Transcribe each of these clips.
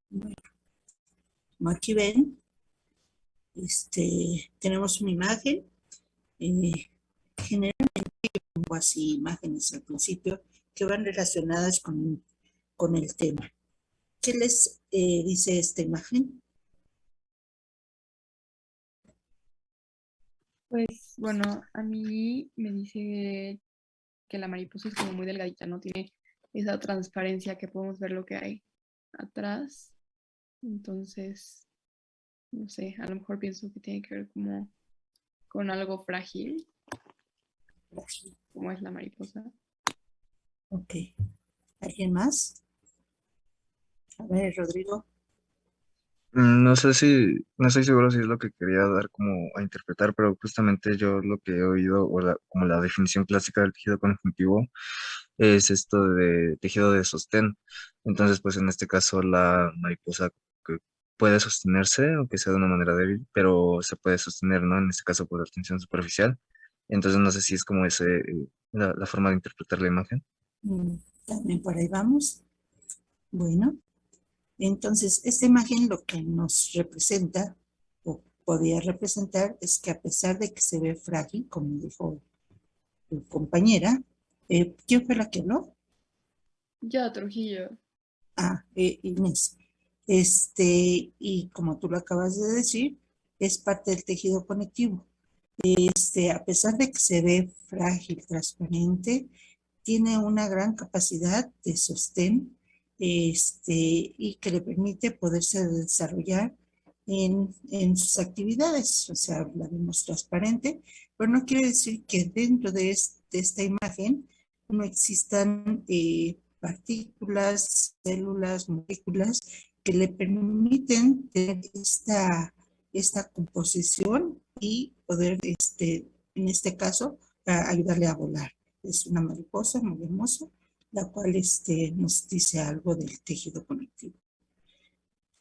Bueno, como aquí ven, tenemos una imagen. eh, Generalmente pongo así imágenes al principio que van relacionadas con el tema. ¿Qué les dice esta imagen? Pues bueno, a mí me dice que la mariposa es como muy delgadita, no tiene esa transparencia que podemos ver lo que hay atrás. Entonces, no sé, a lo mejor pienso que tiene que ver como con algo frágil, como es la mariposa. Ok. ¿Alguien más? A ver, Rodrigo. No sé no estoy seguro si es lo que quería dar como a interpretar, pero justamente yo lo que he oído, como la definición clásica del tejido conjuntivo, es esto de tejido de sostén. Entonces, pues en este caso la mariposa que puede sostenerse, aunque sea de una manera débil, pero se puede sostener, ¿no? En este caso por la tensión superficial. Entonces, no sé si es como la forma de interpretar la imagen. También por ahí vamos. Bueno, entonces esta imagen lo que nos representa o podría representar es que a pesar de que se ve frágil, como dijo tu compañera, ¿quién fue la que habló? Ya, Trujillo. Inés. Y como tú lo acabas de decir, es parte del tejido conectivo. A pesar de que se ve frágil, transparente, tiene una gran capacidad de sostén, y que le permite poderse desarrollar en sus actividades. O sea, la vemos transparente, pero no quiere decir que dentro de esta imagen no existan partículas, células, moléculas que le permiten tener esta composición y poder, en este caso, ayudarle a volar. Es una mariposa muy hermosa, la cual nos dice algo del tejido conectivo.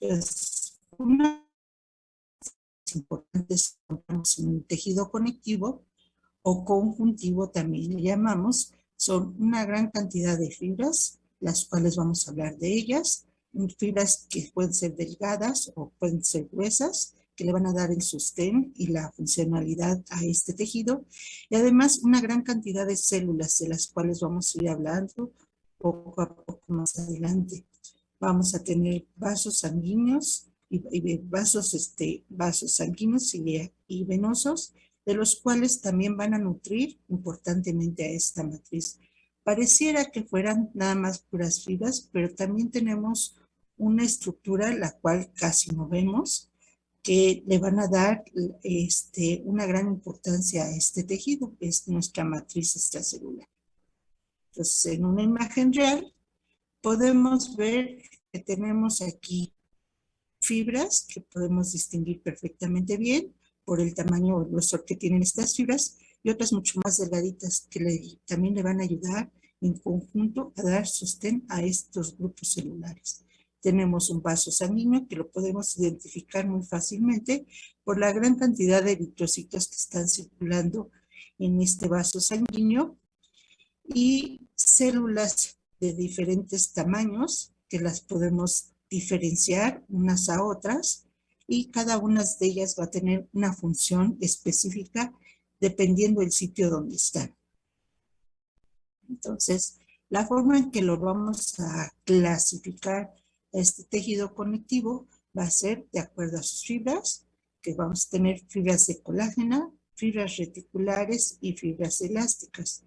Es una importante en un tejido conectivo o conjuntivo también le llamamos, son una gran cantidad de fibras, las cuales vamos a hablar de ellas, fibras que pueden ser delgadas o pueden ser gruesas, que le van a dar el sostén y la funcionalidad a este tejido, y además una gran cantidad de células de las cuales vamos a ir hablando poco a poco más adelante. Vamos a tener vasos sanguíneos y vasos sanguíneos y venosos, de los cuales también van a nutrir importantemente a esta matriz. Pareciera que fueran nada más puras fibras, pero también tenemos una estructura la cual casi no vemos, que le van a dar una gran importancia a este tejido, es nuestra matriz extracelular. Entonces, en una imagen real podemos ver que tenemos aquí fibras que podemos distinguir perfectamente bien por el tamaño o el grosor que tienen estas fibras, y otras mucho más delgaditas que también le van a ayudar en conjunto a dar sostén a estos grupos celulares. Tenemos un vaso sanguíneo que lo podemos identificar muy fácilmente por la gran cantidad de eritrocitos que están circulando en este vaso sanguíneo, y células de diferentes tamaños que las podemos diferenciar unas a otras, y cada una de ellas va a tener una función específica dependiendo del sitio donde están. Entonces, la forma en que lo vamos a clasificar este tejido conectivo va a ser de acuerdo a sus fibras, que vamos a tener fibras de colágeno, fibras reticulares y fibras elásticas.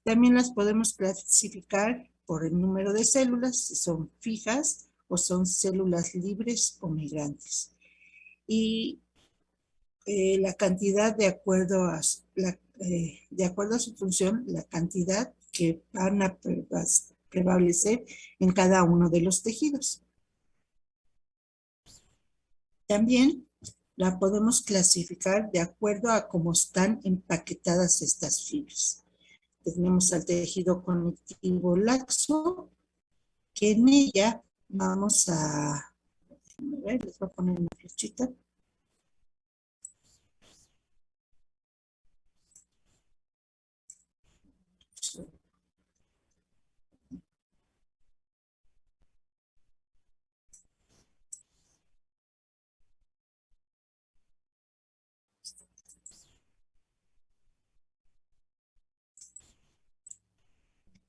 También las podemos clasificar por el número de células, si son fijas o son células libres o migrantes. Y la cantidad de acuerdo a su función, la cantidad que van a prevalecer en cada uno de los tejidos. También la podemos clasificar de acuerdo a cómo están empaquetadas estas fibras. Tenemos al tejido conectivo laxo, que en ella vamos a ver, les voy a poner una flechita.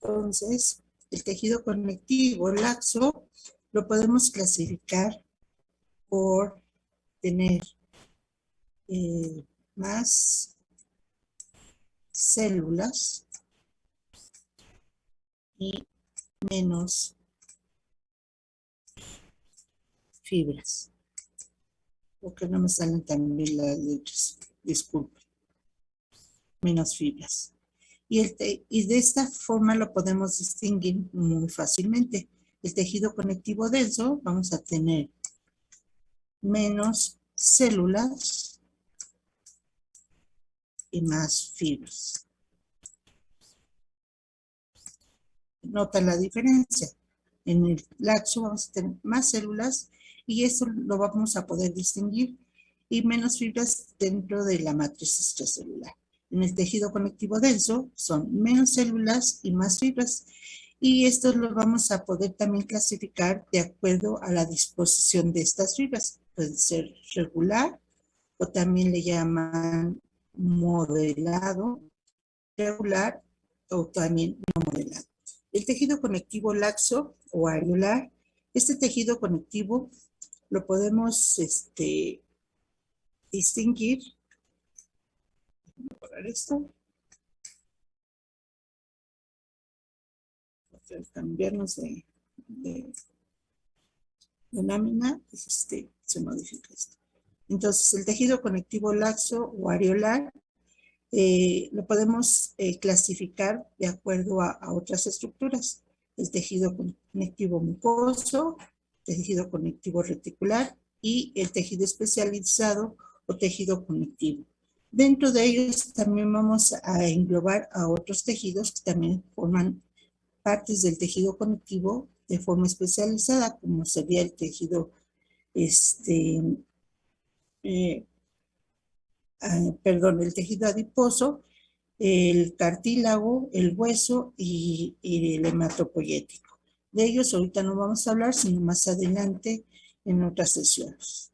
Entonces, el tejido conectivo laxo lo podemos clasificar por tener más células y menos fibras. Porque no me salen también las letras, disculpen. Menos fibras. Y de esta forma lo podemos distinguir muy fácilmente. El tejido conectivo denso, vamos a tener menos células y más fibras. Nota la diferencia. En el laxo vamos a tener más células y eso lo vamos a poder distinguir, y menos fibras dentro de la matriz extracelular. En el tejido conectivo denso son menos células y más fibras, y esto lo vamos a poder también clasificar de acuerdo a la disposición de estas fibras. Puede ser regular o también le llaman modelado, regular o también no modelado. El tejido conectivo laxo o areolar, este tejido conectivo lo podemos distinguir. Voy a borrar esto. Cambiarnos de lámina, se modifica esto. Entonces, el tejido conectivo laxo o areolar lo podemos clasificar de acuerdo a otras estructuras. El tejido conectivo mucoso, tejido conectivo reticular y el tejido especializado o tejido conectivo. Dentro de ellos también vamos a englobar a otros tejidos que también forman partes del tejido conectivo de forma especializada, como sería el tejido el tejido adiposo, el cartílago, el hueso y el hematopoyético. De ellos ahorita no vamos a hablar, sino más adelante en otras sesiones.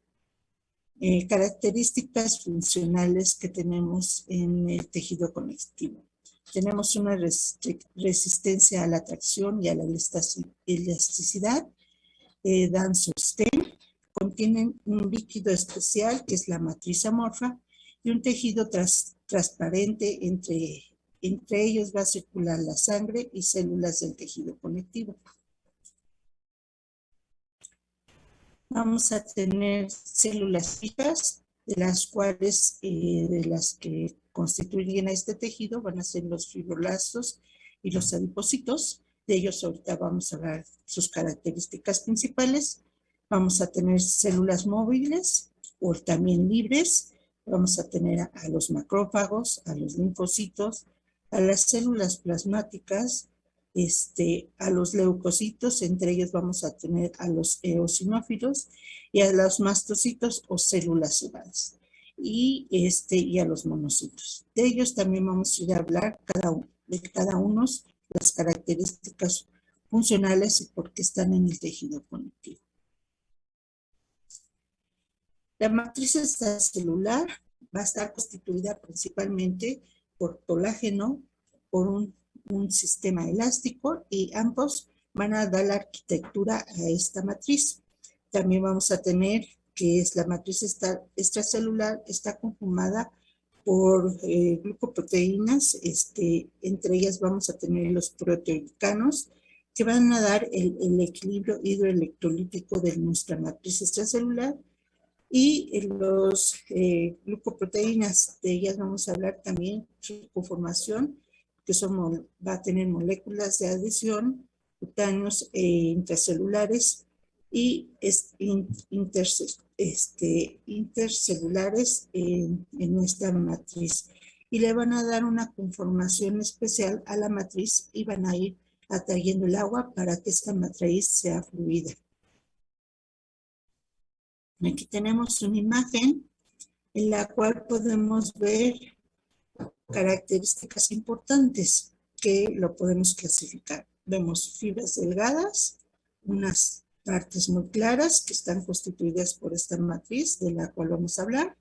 Características funcionales que tenemos en el tejido conectivo. Tenemos una resistencia a la tracción y a la elasticidad, dan sostén, contienen un líquido especial que es la matriz amorfa y un tejido transparente. Entre ellos va a circular la sangre y células del tejido conectivo. Vamos a tener células fijas, de las cuales, de las que constituyen a este tejido, van a ser los fibroblastos y los adipocitos. De ellos ahorita vamos a hablar sus características principales. Vamos a tener células móviles o también libres. Vamos a tener a los macrófagos, a los linfocitos, a las células plasmáticas, a los leucocitos. Entre ellos vamos a tener a los eosinófilos y a los mastocitos o células cebadas, y a los monocitos. De ellos también vamos a ir a hablar de cada uno, las características funcionales y por qué están en el tejido conectivo. La matriz extracelular va a estar constituida principalmente por colágeno, por un sistema elástico, y ambos van a dar la arquitectura a esta matriz. También vamos a tener que es la matriz extracelular, está conformada por glucoproteínas. Entre ellas vamos a tener los proteoglicanos, que van a dar el equilibrio hidroelectrolítico de nuestra matriz extracelular. Y los glucoproteínas, de ellas vamos a hablar también su conformación, que va a tener moléculas de adhesión, cutáneos intracelulares y intercelulares en nuestra matriz. Y le van a dar una conformación especial a la matriz y van a ir atrayendo el agua para que esta matriz sea fluida. Aquí tenemos una imagen en la cual podemos ver características importantes que lo podemos clasificar. Vemos fibras delgadas, unas partes muy claras que están constituidas por esta matriz de la cual vamos a hablar.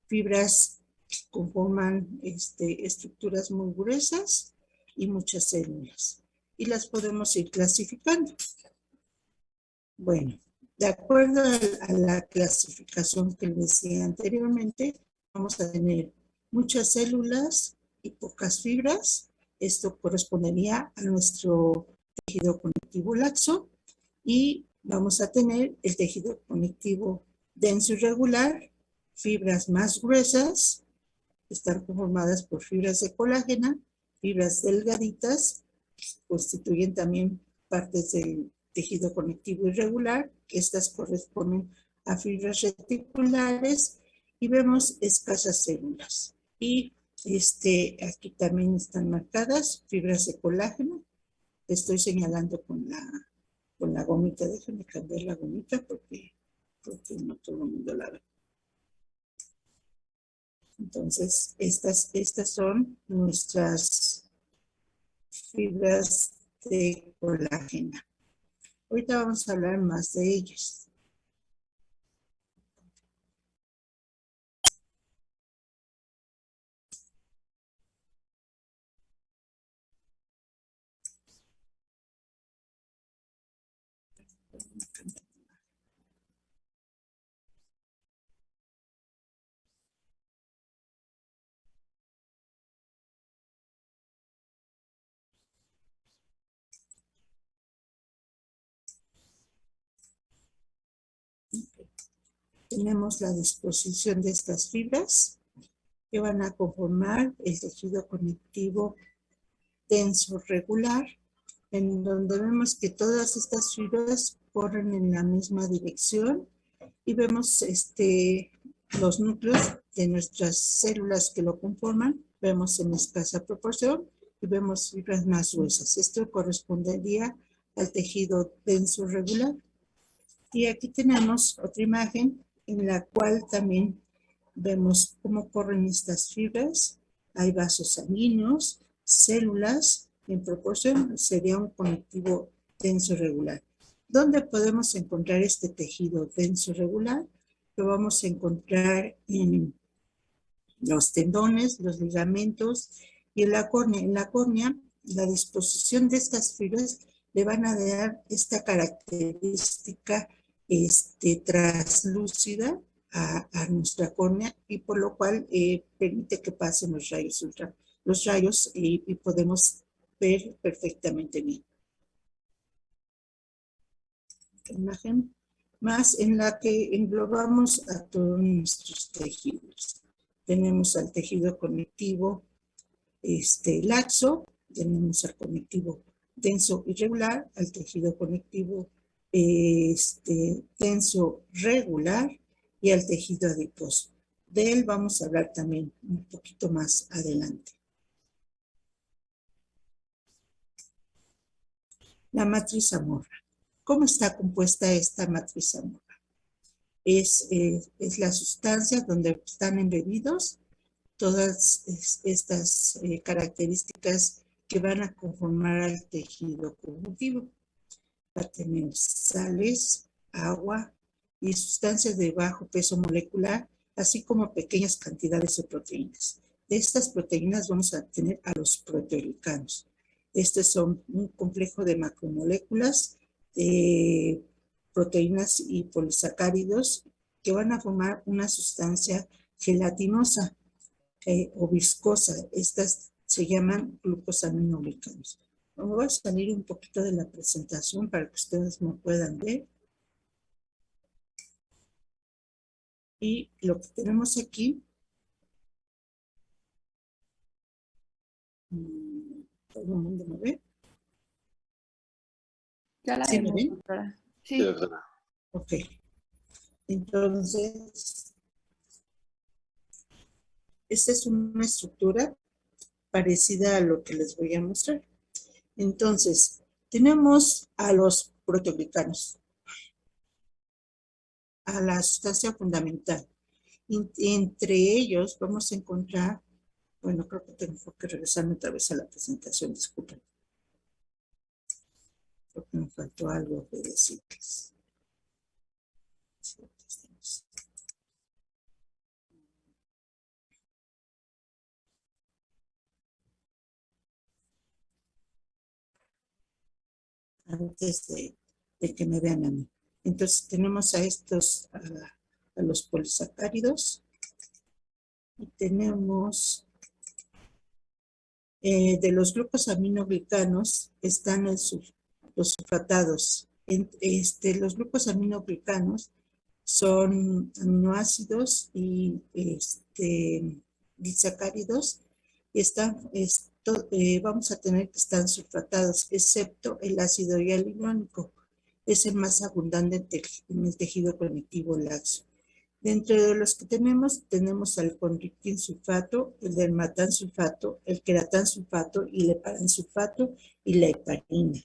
Fibras que conforman estructuras muy gruesas y muchas células. y las podemos ir clasificando. Bueno, de acuerdo a la clasificación que les decía anteriormente, vamos a tener muchas células y pocas fibras. Esto correspondería a nuestro tejido conectivo laxo y vamos a tener el tejido conectivo denso y regular, fibras más gruesas, están conformadas por fibras de colágeno, fibras delgaditas, constituyen también partes del tejido conectivo irregular, que estas corresponden a fibras reticulares y vemos escasas células. Y aquí también están marcadas fibras de colágeno. Estoy señalando con la gomita. Déjenme cambiar la gomita porque no todo el mundo la ve. Entonces, estas son nuestras fibras de colágeno. Ahorita vamos a hablar más de ellas. Tenemos la disposición de estas fibras que van a conformar el tejido conectivo denso regular, en donde vemos que todas estas fibras corren en la misma dirección y vemos los núcleos de nuestras células que lo conforman, vemos en escasa proporción y vemos fibras más gruesas. Esto correspondería al tejido denso regular. Y aquí tenemos otra imagen en la cual también vemos cómo corren estas fibras. Hay vasos sanguíneos, células, en proporción sería un conectivo denso regular. ¿Dónde podemos encontrar este tejido denso regular? Lo vamos a encontrar en los tendones, los ligamentos y en la córnea. En la córnea, la disposición de estas fibras le van a dar esta característica translúcida a nuestra córnea y por lo cual permite que pasen los rayos y podemos ver perfectamente bien. Imagen más en la que englobamos a todos nuestros tejidos. Tenemos al tejido conectivo laxo, tenemos al conectivo denso irregular, al tejido conectivo denso regular y al tejido adiposo. De él vamos a hablar también un poquito más adelante. La matriz Zamorra. ¿Cómo está compuesta esta matriz Zamorra? Es la sustancia donde están embebidos todas estas características que van a conformar al tejido conjuntivo. Va a tener sales, agua y sustancias de bajo peso molecular, así como pequeñas cantidades de proteínas. De estas proteínas vamos a tener a los proteoglicanos. Estos son un complejo de macromoléculas, de proteínas y polisacáridos que van a formar una sustancia gelatinosa o viscosa. Estas se llaman glucosaminoglicanos. Voy a salir un poquito de la presentación para que ustedes me puedan ver. Y lo que tenemos aquí, todo el mundo me ve. Ya la ¿Sí me vemos, ven? doctora. Sí. Ok. Entonces, esta es una estructura parecida a lo que les voy a mostrar. Entonces, tenemos a los proteoglicanos, a la sustancia fundamental. Entre ellos vamos a encontrar, bueno, creo que tengo que regresarme otra vez a la presentación, disculpen. Creo que me faltó algo de decirles. Sí, aquí estamos. antes de que me vean a mí. Entonces tenemos a estos, a los polisacáridos, y tenemos de los grupos aminoglicanos están los sulfatados. Los grupos aminoglicanos son aminoácidos y disacáridos, y vamos a tener que están sulfatados, excepto el ácido hialurónico. Es el más abundante en el tejido conectivo laxo. Dentro de los que tenemos al condroitin sulfato, el dermatan sulfato, el queratan sulfato y el heparan sulfato y la heparina.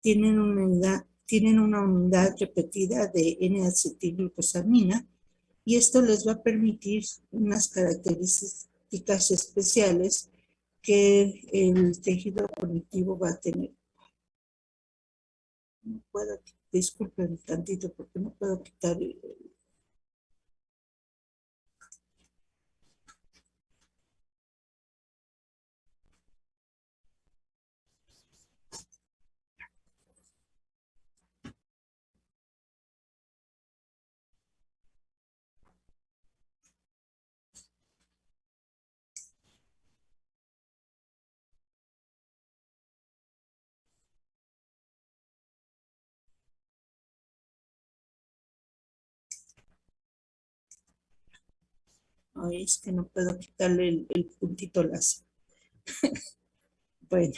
Tienen una unidad repetida de N-acetilglucosamina, y esto les va a permitir unas características especiales que el tejido conectivo va a tener. No puedo, disculpen tantito porque no puedo quitar Ay, es que no puedo quitarle el puntito láser. Bueno.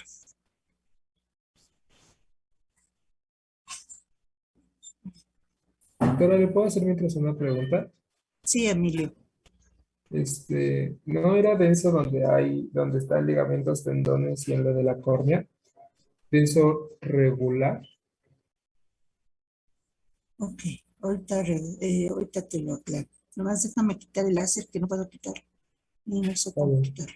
Doctora, ¿le puedo hacer mientras una pregunta? Sí, Emilio. ¿No era denso donde están ligamentos, tendones y en lo de la córnea? ¿Denso regular? Ok, ahorita te lo aclaro. Nomás déjame quitar el láser que no puedo quitar. Y no sé Está cómo bien, quitarlo.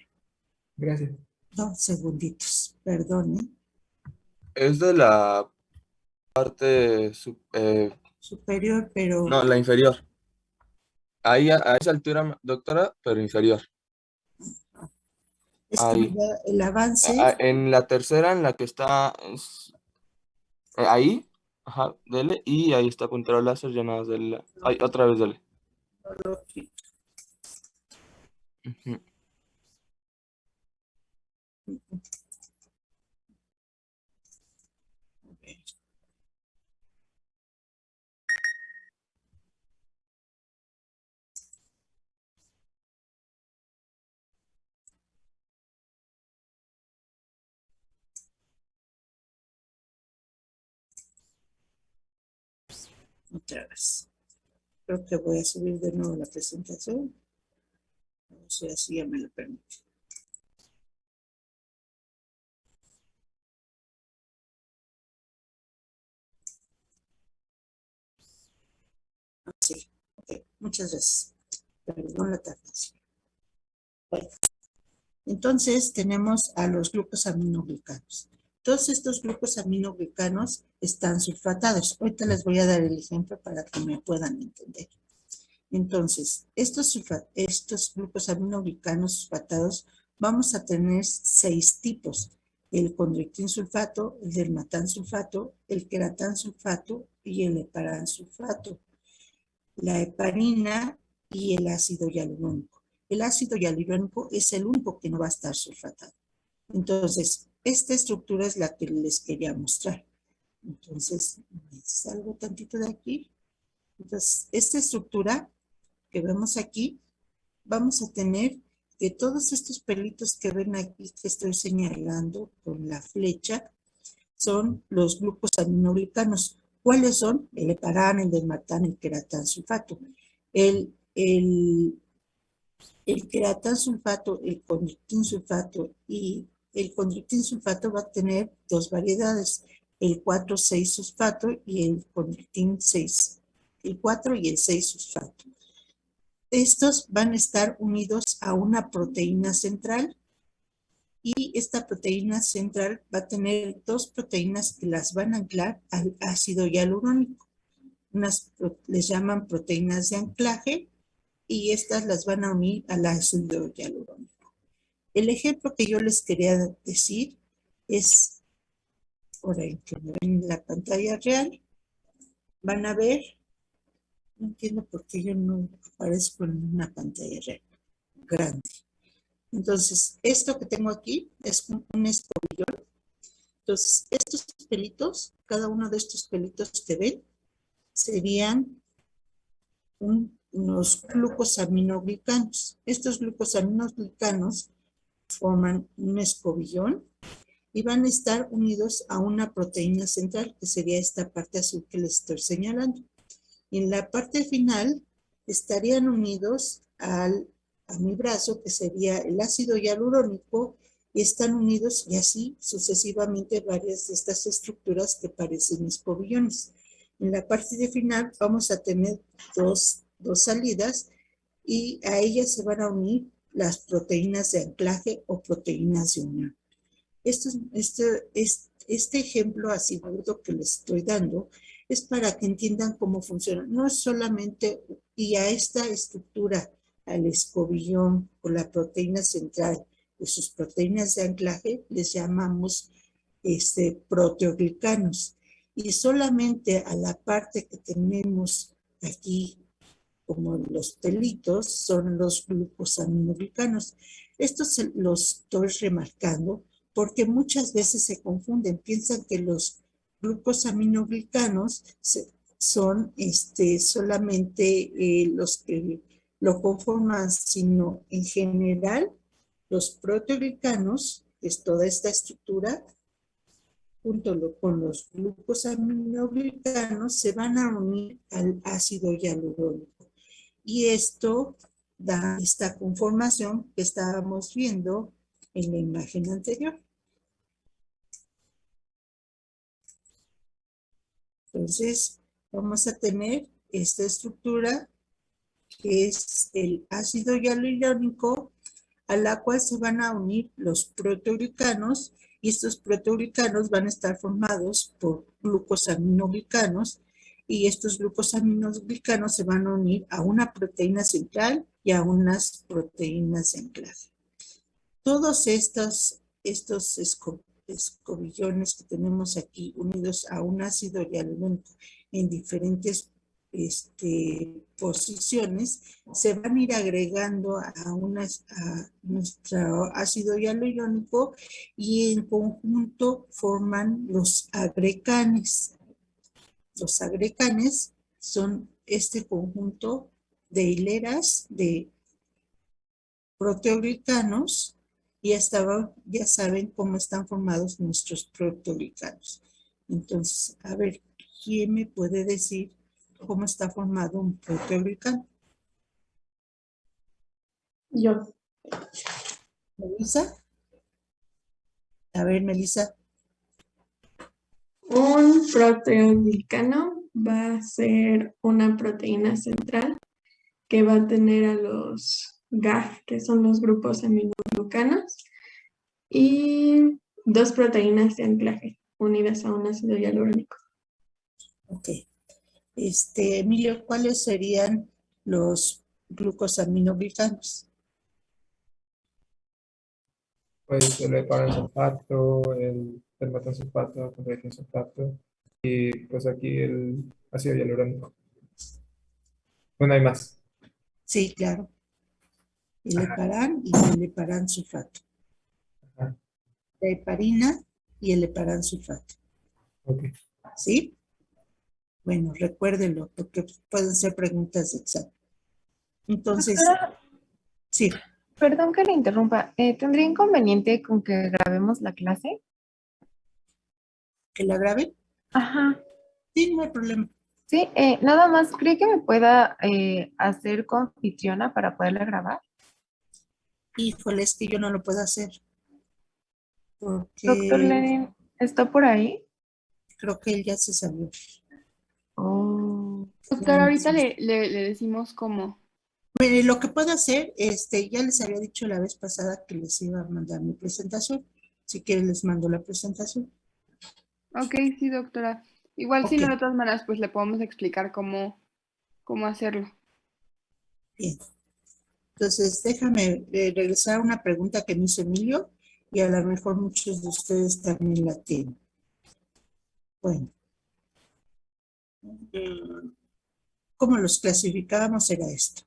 gracias. 2 segunditos, perdón, Es de la parte, superior, pero no, la inferior. Ahí a esa altura, doctora, pero inferior. es que Ahí. el avance, En la tercera, en la que está ahí, ajá, dele, y ahí está puntero láser, ya nada más dele. Ahí, otra vez dele. Ujú. otra vez. Creo que voy a subir de nuevo la presentación. O sea, así ya me lo permite. Sí, ok, muchas gracias. Perdón la tardanza. Bueno, entonces tenemos a los grupos aminoglicanos. Todos estos grupos aminoglicanos están sulfatados. Ahorita les voy a dar el ejemplo para que me puedan entender. Entonces, estos grupos aminoglicanos sulfatados vamos a tener 6 tipos. El condroitin sulfato, el dermatan sulfato, el queratan sulfato y el heparan sulfato. La heparina y el ácido hialurónico. El ácido hialurónico es el único que no va a estar sulfatado. Entonces, esta estructura es la que les quería mostrar. Entonces, me salgo tantito de aquí. Entonces, esta estructura que vemos aquí, vamos a tener que todos estos pelitos que ven aquí que estoy señalando con la flecha son los grupos aminoglicanos. ¿Cuáles son? El heparán, el dermatan, el queratan sulfato. El queratan sulfato, el condroitin sulfato y el condroitin sulfato va a tener 2 variedades, el 4,6 sulfato y el condroitin 6, el 4 y el 6 sulfato. Estos van a estar unidos a una proteína central, y esta proteína central va a tener 2 proteínas que las van a anclar al ácido hialurónico. Les llaman proteínas de anclaje, y estas las van a unir al ácido hialurónico. El ejemplo que yo les quería decir es, ahora que ven en la pantalla real, van a ver, no entiendo por qué yo no aparezco en una pantalla real grande. Entonces, esto que tengo aquí es un escobillón. Entonces, estos pelitos, cada uno de estos pelitos que ven, serían unos glucosaminoglicanos. Estos glucosaminoglicanos forman un escobillón y van a estar unidos a una proteína central, que sería esta parte azul que les estoy señalando. Y en la parte final estarían unidos a mi brazo, que sería el ácido hialurónico, y están unidos y así sucesivamente varias de estas estructuras que parecen escobillones. En la parte de final vamos a tener dos salidas y a ellas se van a unir las proteínas de anclaje o proteínas de unión. Este ejemplo así burdo que les estoy dando es para que entiendan cómo funciona. No es solamente, y a esta estructura, al escobillón o la proteína central de sus proteínas de anclaje, les llamamos proteoglicanos. Y solamente a la parte que tenemos aquí, como los pelitos, son los glucosaminoglicanos. Estos los estoy remarcando porque muchas veces se confunden, piensan que los glucosaminoglicanos son solamente los que lo conforman, sino en general los proteoglicanos, que es toda esta estructura, junto con los glucosaminoglicanos, se van a unir al ácido hialurónico. Y esto da esta conformación que estábamos viendo en la imagen anterior. Entonces, vamos a tener esta estructura que es el ácido hialurónico, a la cual se van a unir los proteoglicanos, y estos proteoglicanos van a estar formados por glucosaminoglicanos, y estos glucosaminoglicanos se van a unir a una proteína central y a unas proteínas de anclaje. Todos estos escobillones que tenemos aquí unidos a un ácido hialurónico en diferentes posiciones se van a ir agregando a nuestro ácido hialurónico y en conjunto forman los agreganes. Los agreganes son este conjunto de hileras de proteoglicanos y hasta ya saben cómo están formados nuestros proteoglicanos. Entonces, a ver, ¿quién me puede decir cómo está formado un proteoglicano? Yo. ¿Melissa? A ver, Melissa. Un proteoglicano va a ser una proteína central que va a tener a los GAG, que son los grupos aminoglucanos, y dos proteínas de anclaje unidas a un ácido hialurónico. Ok. Emilio, ¿cuáles serían los glucosaminoglicanos? Pues el heparansulfato, el dermatansulfato, el sulfato y pues aquí el ácido hialurónico. Bueno, hay más. Sí, claro. El Ajá. heparán y el heparansulfato. Ajá. La heparina y el heparansulfato. Ok. ¿Sí? Bueno, recuérdenlo, porque pueden ser preguntas de examen. Entonces, Doctora, sí, perdón que le interrumpa. ¿Tendría inconveniente con que grabemos la clase? que la graben. Ajá. Sí, no hay problema. Sí, nada más, ¿cree que me pueda hacer coanfitriona para poderla grabar? Híjole, es que yo no lo puedo hacer. Doctor Porque Lenin, ¿está por ahí? creo que él ya se salió. Oh. Doctor, ahorita le decimos cómo. Mire, lo que puedo hacer, ya les había dicho la vez pasada que les iba a mandar mi presentación. Si quieren les mando la presentación. Ok, sí, doctora. Igual si Ok, no, de todas maneras, pues le podemos explicar cómo hacerlo. bien. Entonces, déjame regresar a una pregunta que me hizo Emilio y a lo mejor muchos de ustedes también la tienen. Bueno, ¿cómo los clasificábamos? Era esto.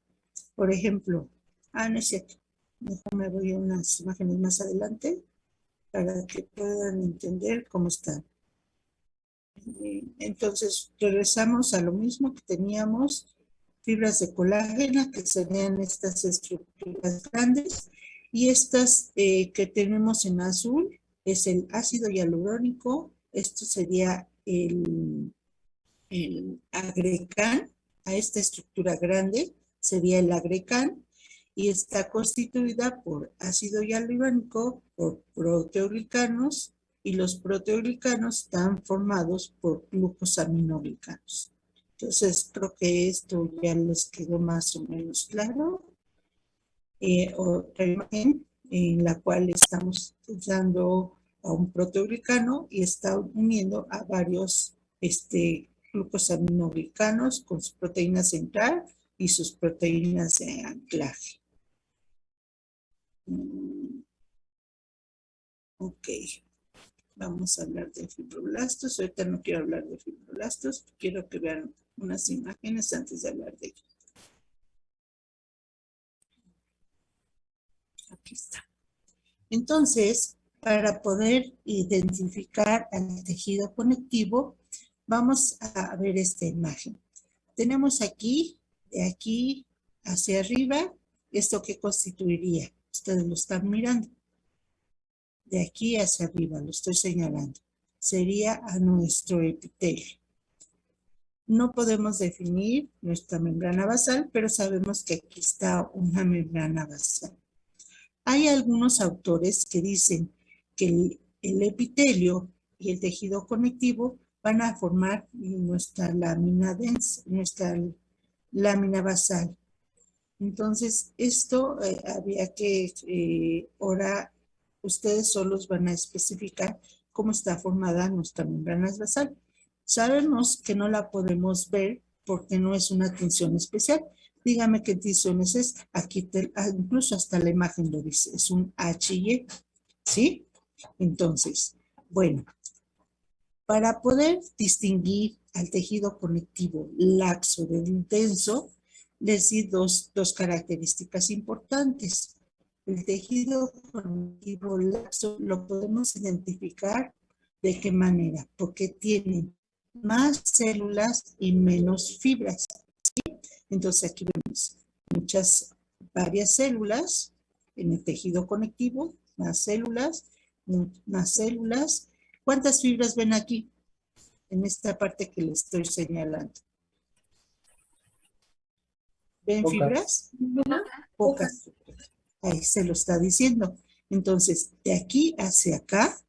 Por ejemplo, no es cierto. Mejor me voy a unas imágenes más adelante para que puedan entender cómo están. Entonces, regresamos a lo mismo que teníamos, fibras de colágeno, que serían estas estructuras grandes, y estas que tenemos en azul es el ácido hialurónico, esto sería el agrecan, a esta estructura grande sería el agrecan, y está constituida por ácido hialurónico, por proteoglicanos, y los proteoglicanos están formados por glucosaminoglicanos. Entonces, creo que esto ya les quedó más o menos claro. Otra imagen en la cual estamos usando a un proteoglicano y está uniendo a varios glucosaminoglicanos con su proteína central y sus proteínas de anclaje. Ok, vamos a hablar de fibroblastos. Ahorita no quiero hablar de fibroblastos, quiero que vean unas imágenes antes de hablar de ellos. Aquí está. Entonces, para poder identificar al tejido conectivo, vamos a ver esta imagen. Tenemos aquí, de aquí hacia arriba, esto que constituiría. Ustedes lo están mirando. De aquí hacia arriba, lo estoy señalando. Sería a nuestro epitelio. No podemos definir nuestra membrana basal, pero sabemos que aquí está una membrana basal. Hay algunos autores que dicen que el epitelio y el tejido conectivo van a formar nuestra lámina densa, nuestra lámina basal. Entonces, esto había que, ahora ustedes solos van a especificar cómo está formada nuestra membrana basal. Sabemos que no la podemos ver porque no es una tensión especial. Dígame qué tensión es esta. Aquí incluso hasta la imagen lo dice, es un HY, ¿sí? Entonces, bueno, para poder distinguir al tejido conectivo laxo del denso, les di dos características importantes. El tejido conectivo laxo lo podemos identificar de qué manera, porque tiene más células y menos fibras, ¿sí? Entonces aquí vemos varias células en el tejido conectivo, más células. ¿Cuántas fibras ven aquí? En esta parte que les estoy señalando. ¿Ven Pocas. fibras? Pocas. Ahí se lo está diciendo. Entonces, de aquí hacia acá,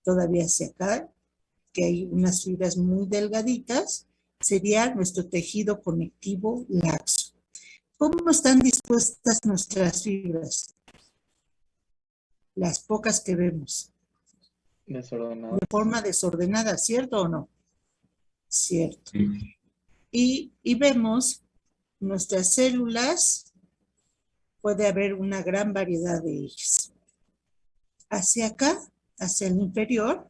todavía hacia acá, que hay unas fibras muy delgaditas, sería nuestro tejido conectivo laxo. ¿Cómo están dispuestas nuestras fibras? Las pocas que vemos. Desordenado. De forma desordenada, ¿cierto o no? Cierto. Y vemos nuestras células, puede haber una gran variedad de ellas. Hacia acá, hacia el inferior,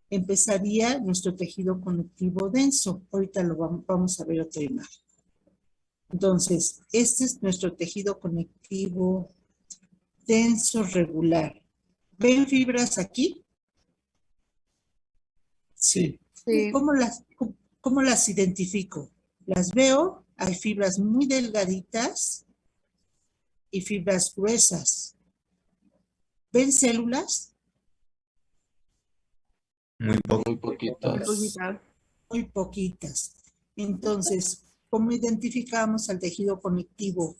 empezaría nuestro tejido conectivo denso. Ahorita lo vamos a ver otra imagen. Entonces, este es nuestro tejido conectivo denso regular. ¿Ven fibras aquí? Sí. Sí. ¿Cómo las identifico? Las veo, hay fibras muy delgaditas y fibras gruesas. ¿Ven células? Muy poco. Muy poquitas. Muy poquitas. Entonces, ¿cómo identificamos al tejido conectivo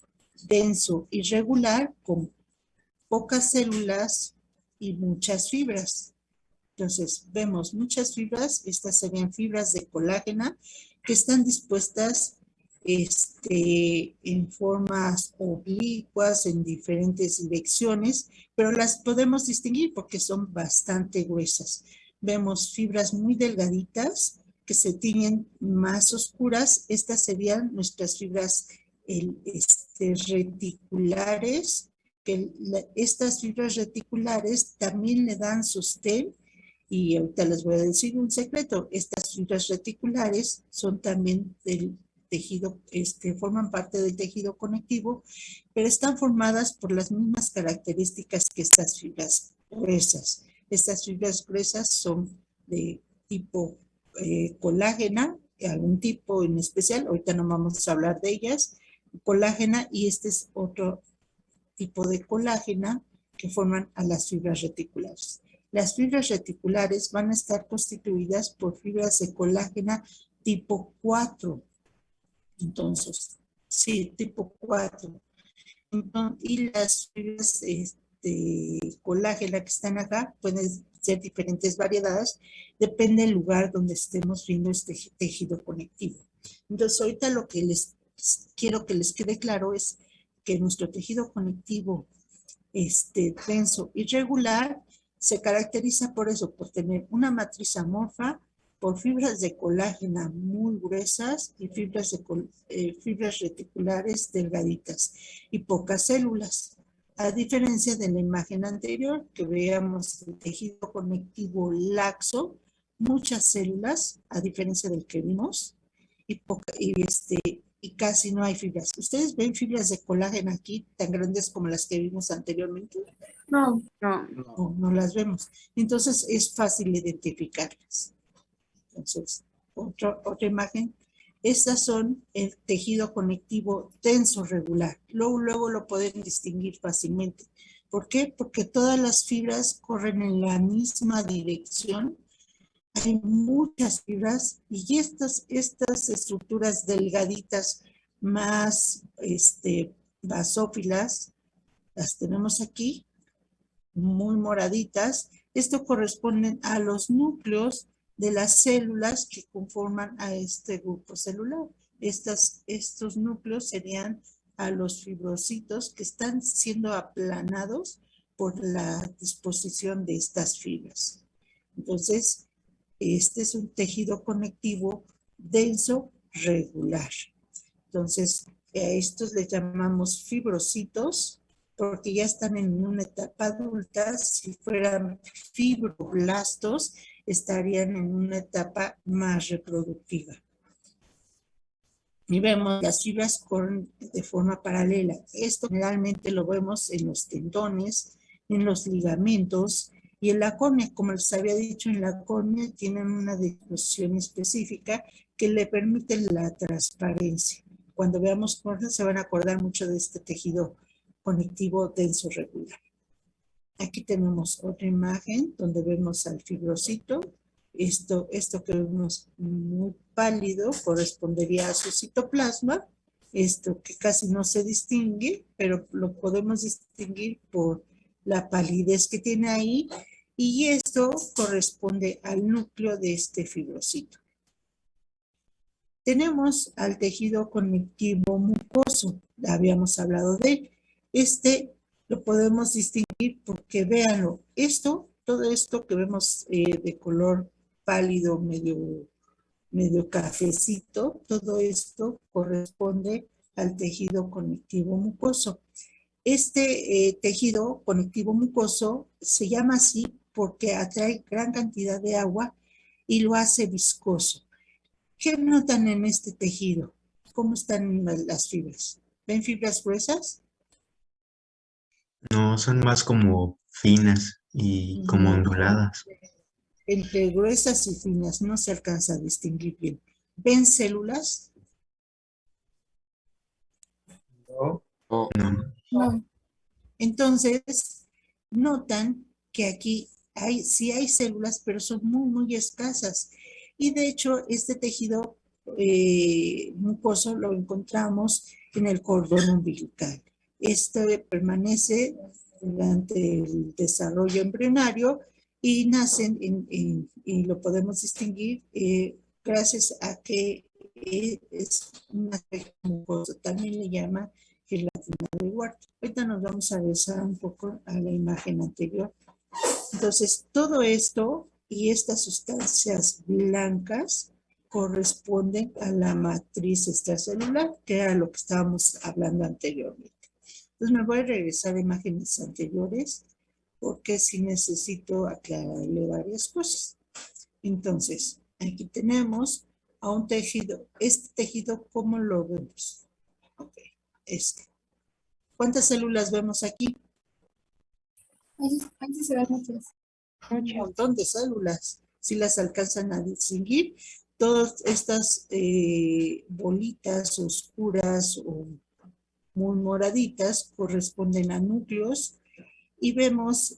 denso y regular? Con pocas células y muchas fibras. Entonces, vemos muchas fibras, estas serían fibras de colágeno que están dispuestas en formas oblicuas, en diferentes direcciones, pero las podemos distinguir porque son bastante gruesas. Vemos fibras muy delgaditas que se tiñen más oscuras. Estas serían nuestras fibras reticulares, que estas fibras reticulares también le dan sostén. Y ahorita les voy a decir un secreto. Estas fibras reticulares son también del tejido, forman parte del tejido conectivo, pero están formadas por las mismas características que estas fibras gruesas. Estas fibras gruesas son de tipo colágena, algún tipo en especial, ahorita no vamos a hablar de ellas, colágena, y este es otro tipo de colágena que forman a las fibras reticulares. Las fibras reticulares van a estar constituidas por fibras de colágena tipo 4. Entonces, sí, tipo 4. Entonces, y las fibras colágena que están acá pueden ser diferentes variedades, depende del lugar donde estemos viendo este tejido conectivo. Entonces, ahorita lo que quiero que les quede claro es que nuestro tejido conectivo denso y regular se caracteriza por eso, por tener una matriz amorfa, por fibras de colágena muy gruesas y fibras reticulares delgaditas y pocas células. A diferencia de la imagen anterior, que veíamos el tejido conectivo laxo, muchas células, a diferencia del que vimos, y casi no hay fibras. ¿Ustedes ven fibras de colágeno aquí tan grandes como las que vimos anteriormente? No. No las vemos. Entonces es fácil identificarlas. Entonces, otra imagen. Estas son el tejido conectivo denso regular. Luego lo pueden distinguir fácilmente. ¿Por qué? Porque todas las fibras corren en la misma dirección. Hay muchas fibras y estas estructuras delgaditas más basófilas las tenemos aquí, muy moraditas. Esto corresponde a los núcleos de las células que conforman a este grupo celular. Estos núcleos serían a los fibrocitos que están siendo aplanados por la disposición de estas fibras. Entonces, este es un tejido conectivo denso regular. Entonces, a estos les llamamos fibrocitos porque ya están en una etapa adulta. Si fueran fibroblastos, estarían en una etapa más reproductiva. Y vemos las fibras corren de forma paralela. Esto generalmente lo vemos en los tendones, en los ligamentos y en la córnea. Como les había dicho, en la córnea tienen una difusión específica que le permite la transparencia. Cuando veamos córnea se van a acordar mucho de este tejido conectivo denso regular. Aquí tenemos otra imagen donde vemos al fibrocito. Esto que vemos muy pálido correspondería a su citoplasma. Esto que casi no se distingue, pero lo podemos distinguir por la palidez que tiene ahí. Y esto corresponde al núcleo de este fibrocito. Tenemos al tejido conectivo mucoso. Habíamos hablado de él. Lo podemos distinguir porque véanlo. Todo esto que vemos de color pálido, medio cafecito, todo esto corresponde al tejido conectivo mucoso. Este tejido conectivo mucoso se llama así porque atrae gran cantidad de agua y lo hace viscoso. ¿Qué notan en este tejido? ¿Cómo están las fibras? ¿Ven fibras gruesas? No, son más como finas y como onduladas. Entre gruesas y finas no se alcanza a distinguir bien. ¿Ven células? No. Oh, No. Entonces, notan que aquí sí hay células, pero son muy, muy escasas. Y de hecho, este tejido mucoso lo encontramos en el cordón umbilical. Este permanece durante el desarrollo embrionario y nacen y lo podemos distinguir gracias a que es una tejido mucoso. También le llama gelatina de Ward. Ahorita nos vamos a regresar un poco a la imagen anterior. Entonces, todo esto y estas sustancias blancas corresponden a la matriz extracelular, que era lo que estábamos hablando anteriormente. Entonces me voy a regresar a imágenes anteriores porque sí necesito aclararle varias cosas. Entonces, aquí tenemos a un tejido. Este tejido, ¿cómo lo vemos? Ok, este. ¿Cuántas células vemos aquí? Ahí se ven muchas. Un montón de células. Si las alcanzan a distinguir, todas estas bolitas oscuras o muy moraditas corresponden a núcleos y vemos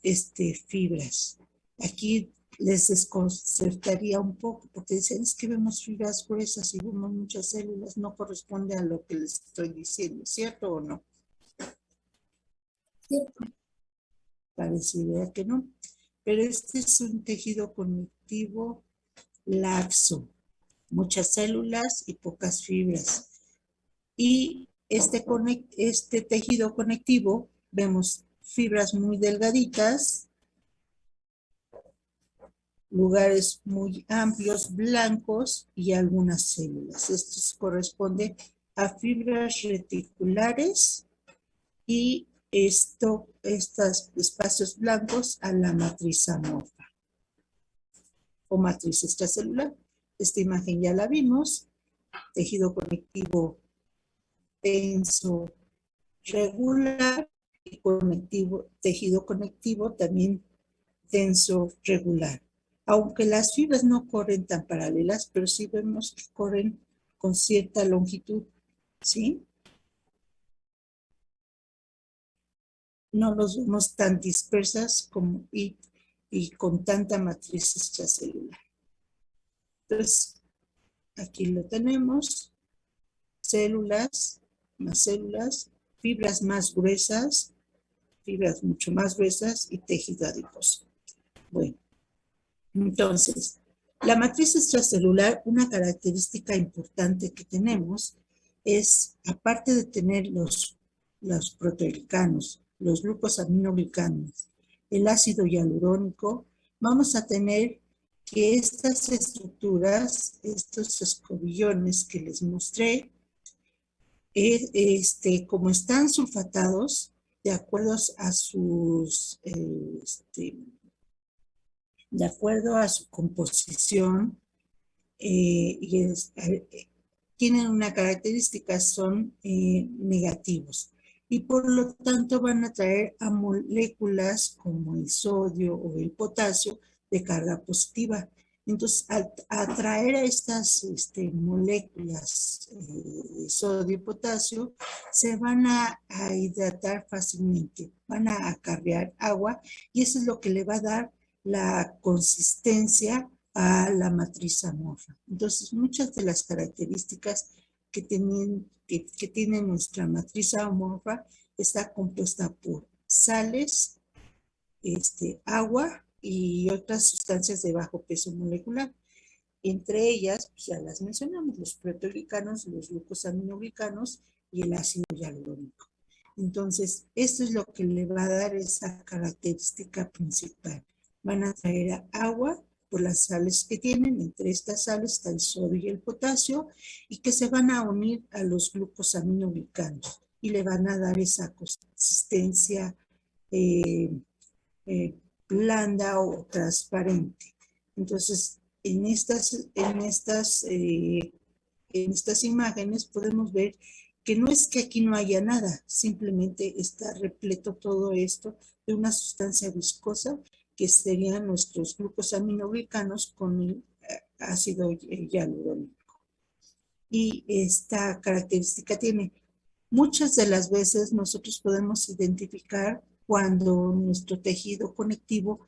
fibras. Aquí les desconcertaría un poco porque dicen, es que vemos fibras gruesas y vemos muchas células, no corresponde a lo que les estoy diciendo, ¿cierto o no? Cierto. Parecería que no, pero este es un tejido conectivo laxo, muchas células y pocas fibras. Y este tejido conectivo, vemos fibras muy delgaditas, lugares muy amplios, blancos y algunas células. Esto corresponde a fibras reticulares y estos espacios blancos a la matriz amorfa o matriz extracelular. Esta imagen ya la vimos. Tejido conectivo denso regular y tejido conectivo también denso regular. Aunque las fibras no corren tan paralelas, pero sí vemos que corren con cierta longitud, ¿sí? No los vemos tan dispersas como y con tanta matriz extracelular. Entonces, aquí lo tenemos. Células, más células, fibras más gruesas, fibras mucho más gruesas y tejido adiposo. Bueno, entonces, la matriz extracelular, una característica importante que tenemos es, aparte de tener los proteoglicanos, los grupos aminoglicanos, el ácido hialurónico, vamos a tener que estas estructuras, estos escobillones que les mostré, como están sulfatados, de acuerdo a sus de acuerdo a su composición, tienen una característica, son negativos. Y por lo tanto van a traer a moléculas como el sodio o el potasio de carga positiva. Entonces, al atraer a estas moléculas de sodio y potasio, se van a hidratar fácilmente, van a acarrear agua y eso es lo que le va a dar la consistencia a la matriz amorfa. Entonces, muchas de las características que tiene nuestra matriz amorfa está compuesta por sales, agua y otras sustancias de bajo peso molecular. Entre ellas, pues ya las mencionamos, los proteoglicanos, los glucosaminoglicanos y el ácido hialurónico. Entonces, esto es lo que le va a dar esa característica principal. Van a traer agua por las sales que tienen. Entre estas sales está el sodio y el potasio y que se van a unir a los glucosaminoglicanos y le van a dar esa consistencia blanda o transparente. Entonces, en estas imágenes podemos ver que no es que aquí no haya nada, simplemente está repleto todo esto de una sustancia viscosa que serían nuestros glucosaminoglicanos con el ácido hialurónico. Y esta característica tiene, muchas de las veces nosotros podemos identificar cuando nuestro tejido conectivo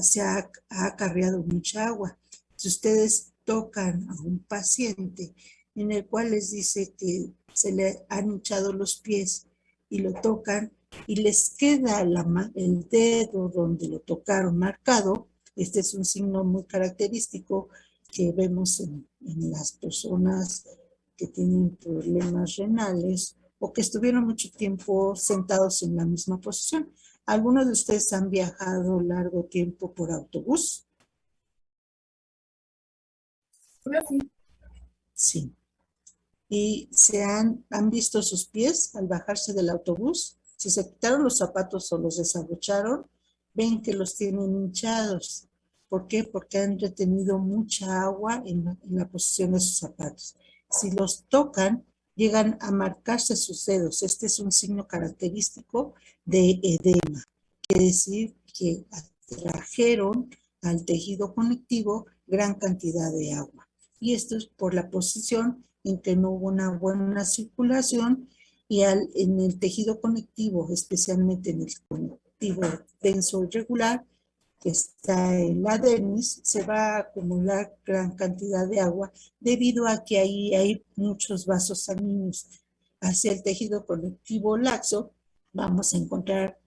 se ha acarreado mucha agua. Si ustedes tocan a un paciente en el cual les dice que se le han hinchado los pies y lo tocan y les queda el dedo donde lo tocaron marcado, este es un signo muy característico que vemos en las personas que tienen problemas renales o que estuvieron mucho tiempo sentados en la misma posición. ¿Algunos de ustedes han viajado largo tiempo por autobús? Yo sí. Sí. Y han visto sus pies al bajarse del autobús. Si se quitaron los zapatos o los desabrocharon, ven que los tienen hinchados. ¿Por qué? Porque han retenido mucha agua en la posición de sus zapatos. Si los tocan, llegan a marcarse sus dedos. Este es un signo característico de edema. Quiere decir que atrajeron al tejido conectivo gran cantidad de agua. Y esto es por la posición en que no hubo una buena circulación y en el tejido conectivo, especialmente en el conectivo denso irregular, que está en la dermis, se va a acumular gran cantidad de agua debido a que ahí hay muchos vasos sanguíneos. Hacia el tejido conectivo laxo vamos a encontrar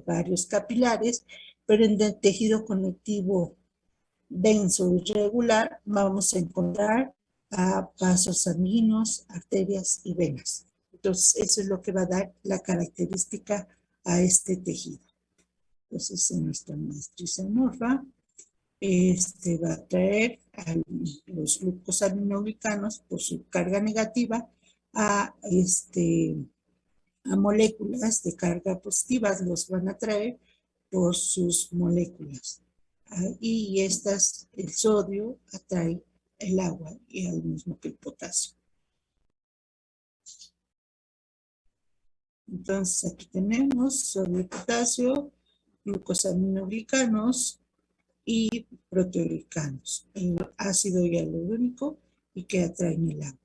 varios capilares, pero en el tejido conectivo denso irregular vamos a encontrar vasos sanguíneos, arterias y venas. Entonces, eso es lo que va a dar la característica a este tejido. Entonces, en nuestra matriz amorfa, va a traer a los glucosaminoglicanos por su carga negativa a moléculas de carga positiva, los van a traer por sus moléculas. Y el sodio atrae el agua y al mismo que el potasio. Entonces aquí tenemos sodio y potasio, glucosaminoglicanos y proteoglicanos, el ácido hialurónico y que atraen el agua.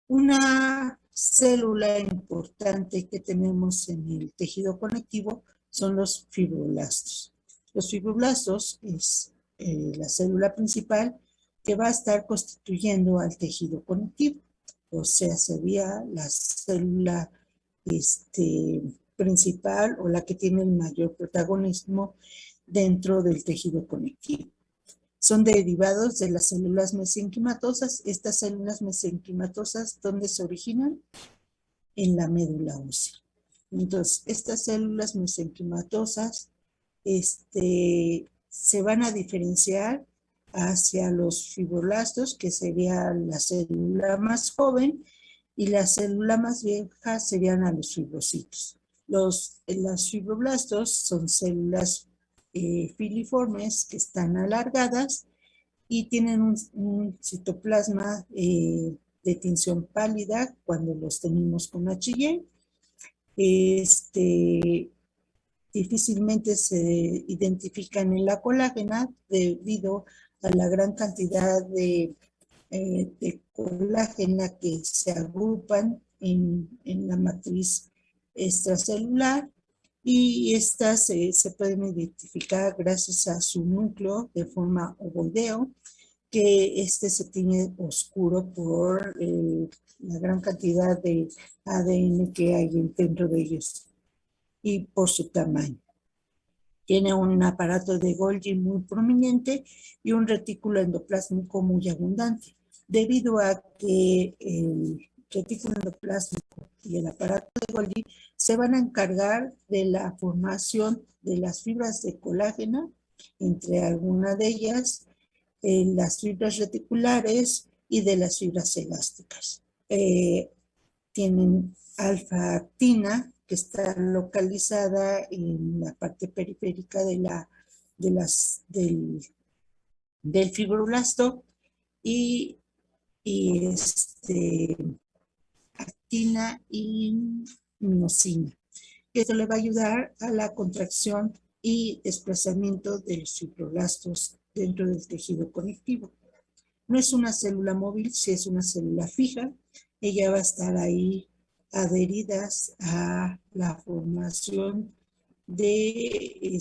Una célula importante que tenemos en el tejido conectivo son los fibroblastos. Los fibroblastos es la célula principal que va a estar constituyendo al tejido conectivo. O sea, sería la célula principal o la que tiene el mayor protagonismo dentro del tejido conectivo. Son derivados de las células mesenquimatosas. Estas células mesenquimatosas, ¿dónde se originan? En la médula ósea. Entonces, estas células mesenquimatosas se van a diferenciar hacia los fibroblastos, que sería la célula más joven, y la célula más vieja serían a los fibrocitos. Los fibroblastos son células filiformes que están alargadas y tienen un citoplasma de tinción pálida cuando los tenemos con HY. Difícilmente se identifican en la colágena debido a la gran cantidad de colágena que se agrupan en la matriz extracelular, y estas se pueden identificar gracias a su núcleo de forma ovoideo, que se tiñe oscuro por la gran cantidad de ADN que hay dentro de ellos y por su tamaño. Tiene un aparato de Golgi muy prominente y un retículo endoplásmico muy abundante. Debido a que el retículo endoplásmico y el aparato de Golgi se van a encargar de la formación de las fibras de colágeno, entre algunas de ellas las fibras reticulares y de las fibras elásticas. Tienen alfa-actina, que está localizada en la parte periférica del fibroblasto, y actina y miosina. Esto le va a ayudar a la contracción y desplazamiento de los fibroblastos dentro del tejido conectivo. No es una célula móvil, sí es una célula fija. Ella va a estar ahí adheridas a la formación de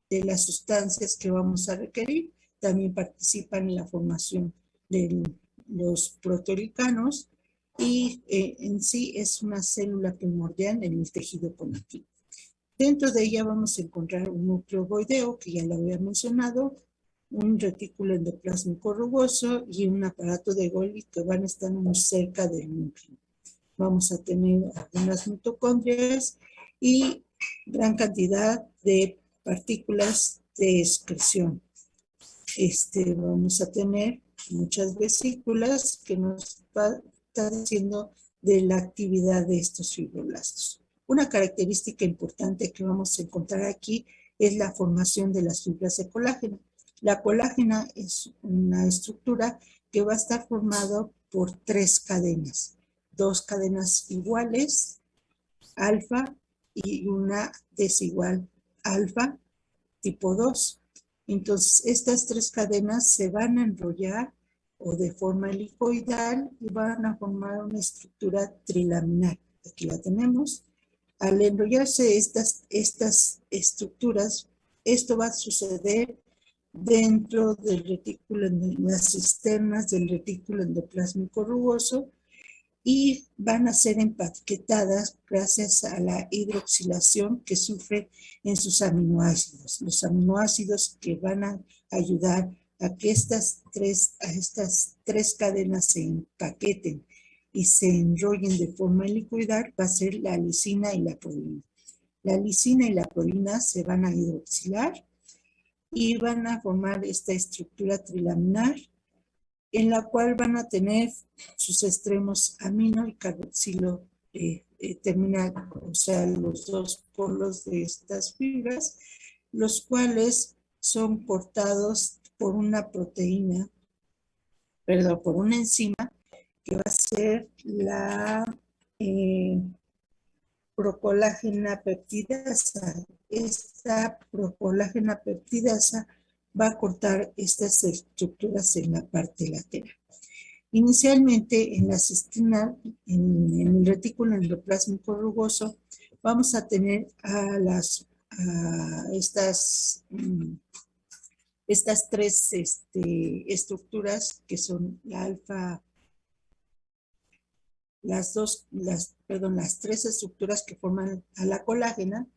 las sustancias que vamos a requerir. También participan en la formación de los proteoglicanos y en sí es una célula primordial en el tejido conectivo. Dentro de ella vamos a encontrar un núcleo ovoideo, que ya lo había mencionado, un retículo endoplásmico rugoso y un aparato de Golgi que van a estar muy cerca del núcleo. Vamos a tener algunas mitocondrias y gran cantidad de partículas de excreción. Vamos a tener muchas vesículas que nos va a estar diciendo de la actividad de estos fibroblastos. Una característica importante que vamos a encontrar aquí es la formación de las fibras de colágeno. La colágena es una estructura que va a estar formado por 3 cadenas, 2 cadenas iguales, alfa, y una desigual, alfa, tipo 2. Entonces, estas 3 cadenas se van a enrollar o de forma helicoidal y van a formar una estructura trilaminar. Aquí la tenemos. Al enrollarse estas estructuras, esto va a suceder dentro del retículo, en las cisternas del retículo endoplásmico rugoso, y van a ser empaquetadas gracias a la hidroxilación que sufre en sus aminoácidos. Los aminoácidos que van a ayudar a que estas tres cadenas se empaqueten y se enrollen de forma helicoidal va a ser la lisina y la prolina. La lisina y la prolina se van a hidroxilar y van a formar esta estructura trilaminar, en la cual van a tener sus extremos amino y carboxilo terminal, o sea, los 2 polos de estas fibras, los cuales son cortados por una proteína, perdón, por una enzima que va a ser la procolágena peptidasa. Esta procolágena peptidasa va a cortar estas estructuras en la parte lateral. Inicialmente en la cistina, en el retículo endoplásmico rugoso, vamos a tener a estas 3 estructuras que son la alfa, las 3 estructuras que forman a la colágena.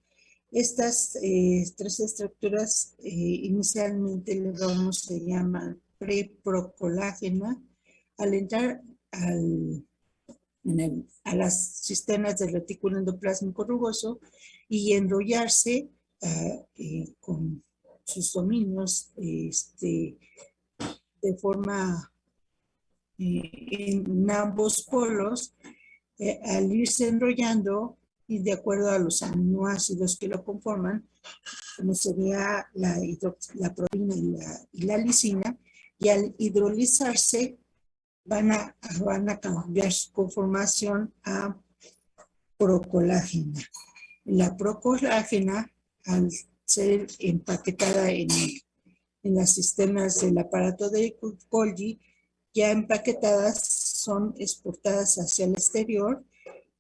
Estas 3 estructuras inicialmente se llaman preprocolágena. Al entrar a las cisternas del retículo endoplásmico rugoso y enrollarse con sus dominios de forma en ambos polos, al irse enrollando y de acuerdo a los aminoácidos que lo conforman, como sería la proteína y la lisina, y al hidrolizarse van a cambiar su conformación a procolágena. La procolágena, al ser empaquetada en las sistemas del aparato de Golgi, ya empaquetadas son exportadas hacia el exterior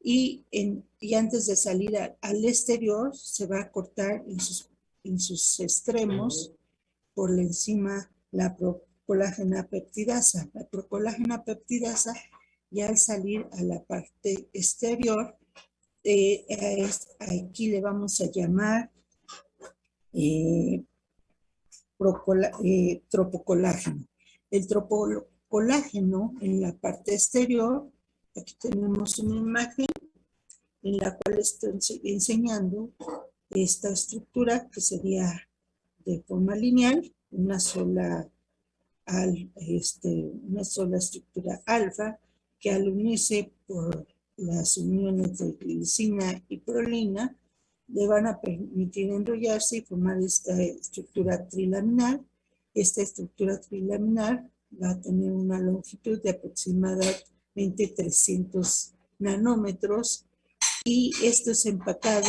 y antes de salir al exterior se va a cortar en sus extremos por la enzima la procolágena peptidasa. La procolágena peptidasa, ya al salir a la parte exterior, aquí le vamos a llamar tropocolágeno. El tropocolágeno en la parte exterior, aquí tenemos una imagen en la cual estoy enseñando esta estructura que sería de forma lineal, una sola estructura alfa, que al unirse por las uniones de glicina y prolina le van a permitir enrollarse y formar esta estructura trilaminar. Esta estructura trilaminar va a tener una longitud de aproximadamente 300 nanómetros y esto es empacado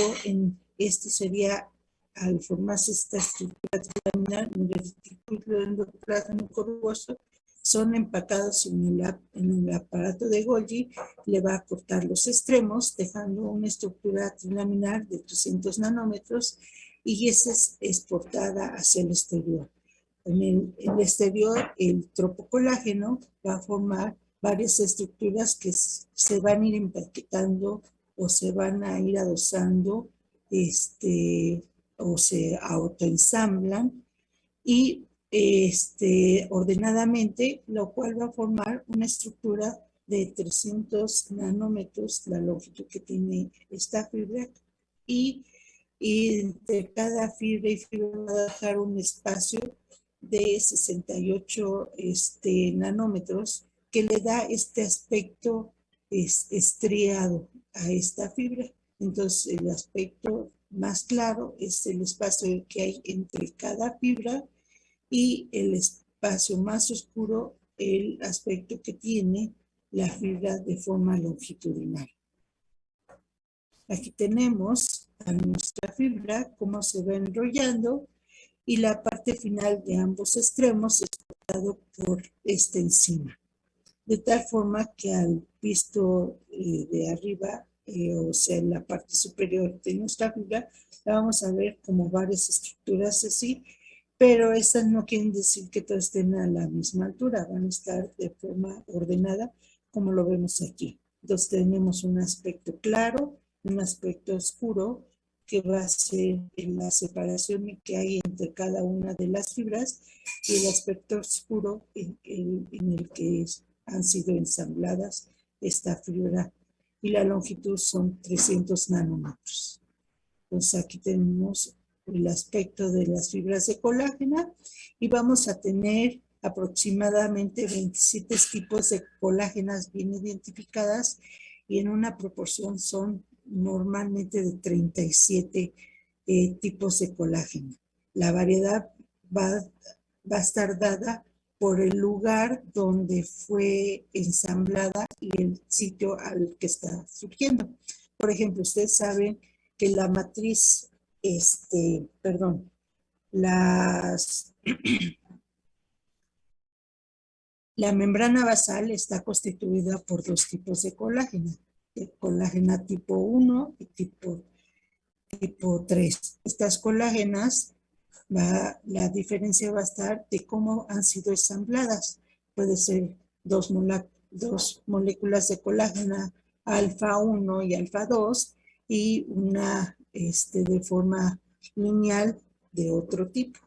esto sería, al formarse esta estructura trilaminar en el retículo endoplásmico rugoso, son empacados en el aparato de Golgi, le va a cortar los extremos, dejando una estructura trilaminar de 300 nanómetros y esa es exportada hacia el exterior. En el exterior, el tropocolágeno va a formar varias estructuras que se van a ir empaquetando o se van a ir adosando o se autoensamblan y ordenadamente, lo cual va a formar una estructura de 300 nanómetros, la longitud que tiene esta fibra, y entre cada fibra y fibra va a dejar un espacio de 68 nanómetros que le da este aspecto estriado a esta fibra. Entonces, el aspecto más claro es el espacio que hay entre cada fibra y el espacio más oscuro, el aspecto que tiene la fibra de forma longitudinal. Aquí tenemos a nuestra fibra, cómo se va enrollando, y la parte final de ambos extremos es cortado por esta enzima. De tal forma que al visto de arriba, o sea, en la parte superior de nuestra fibra, la vamos a ver como varias estructuras así, pero estas no quieren decir que todas estén a la misma altura, van a estar de forma ordenada, como lo vemos aquí. Entonces tenemos un aspecto claro, un aspecto oscuro, que va a ser en la separación que hay entre cada una de las fibras, y el aspecto oscuro en el que han sido ensambladas esta fibra, y la longitud son 300 nanómetros. Entonces aquí tenemos el aspecto de las fibras de colágeno, y vamos a tener aproximadamente 27 tipos de colágenas bien identificadas, y en una proporción son normalmente de 37 tipos de colágeno. La variedad va a estar dada por el lugar donde fue ensamblada y el sitio al que está surgiendo. Por ejemplo, ustedes saben que la matriz, la membrana basal está constituida por dos tipos de colágeno, el colágeno tipo 1 y tipo 3. Estas colágenas, la diferencia va a estar de cómo han sido ensambladas. Puede ser dos moléculas de colágeno alfa 1 y alfa 2, y una de forma lineal de otro tipo.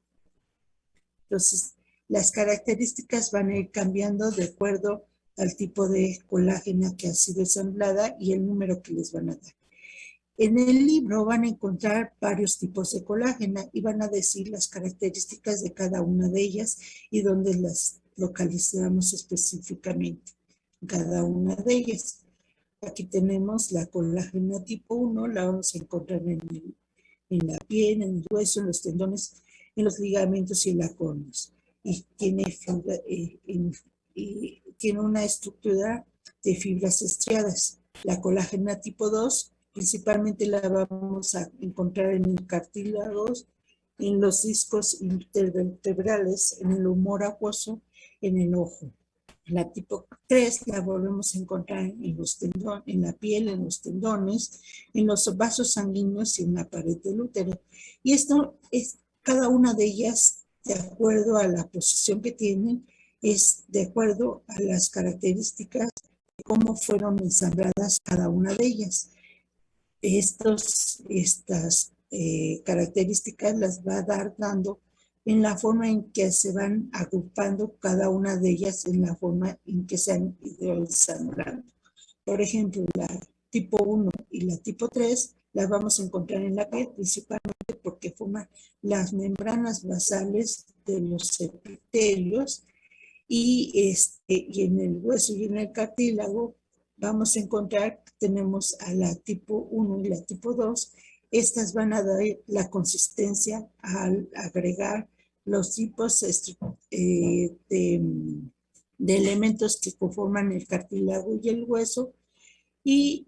Entonces, las características van a ir cambiando de acuerdo al tipo de colágeno que ha sido ensamblada y el número que les van a dar. En el libro van a encontrar varios tipos de colágeno y van a decir las características de cada una de ellas y dónde las localizamos específicamente, cada una de ellas. Aquí tenemos la colágeno tipo 1, la vamos a encontrar en la piel, en el hueso, en los tendones, en los ligamentos y en la córnea. Y tiene una estructura de fibras estriadas. La colágeno tipo 2 principalmente la vamos a encontrar en el cartílago, en los discos intervertebrales, en el humor acuoso, en el ojo. La tipo 3 la volvemos a encontrar en la piel, en los tendones, en los vasos sanguíneos y en la pared del útero. Y esto es, cada una de ellas, de acuerdo a la posición que tienen, es de acuerdo a las características de cómo fueron ensambladas cada una de ellas. Estas características las va a dar dando en la forma en que se van agrupando cada una de ellas, en la forma en que se han ido ensamblando. Por ejemplo, la tipo 1 y la tipo 3 las vamos a encontrar en la piel, principalmente porque forman las membranas basales de los epitelios, y en el hueso y en el cartílago vamos a encontrar, tenemos a la tipo 1 y la tipo 2. Estas van a dar la consistencia al agregar los tipos de elementos que conforman el cartílago y el hueso, y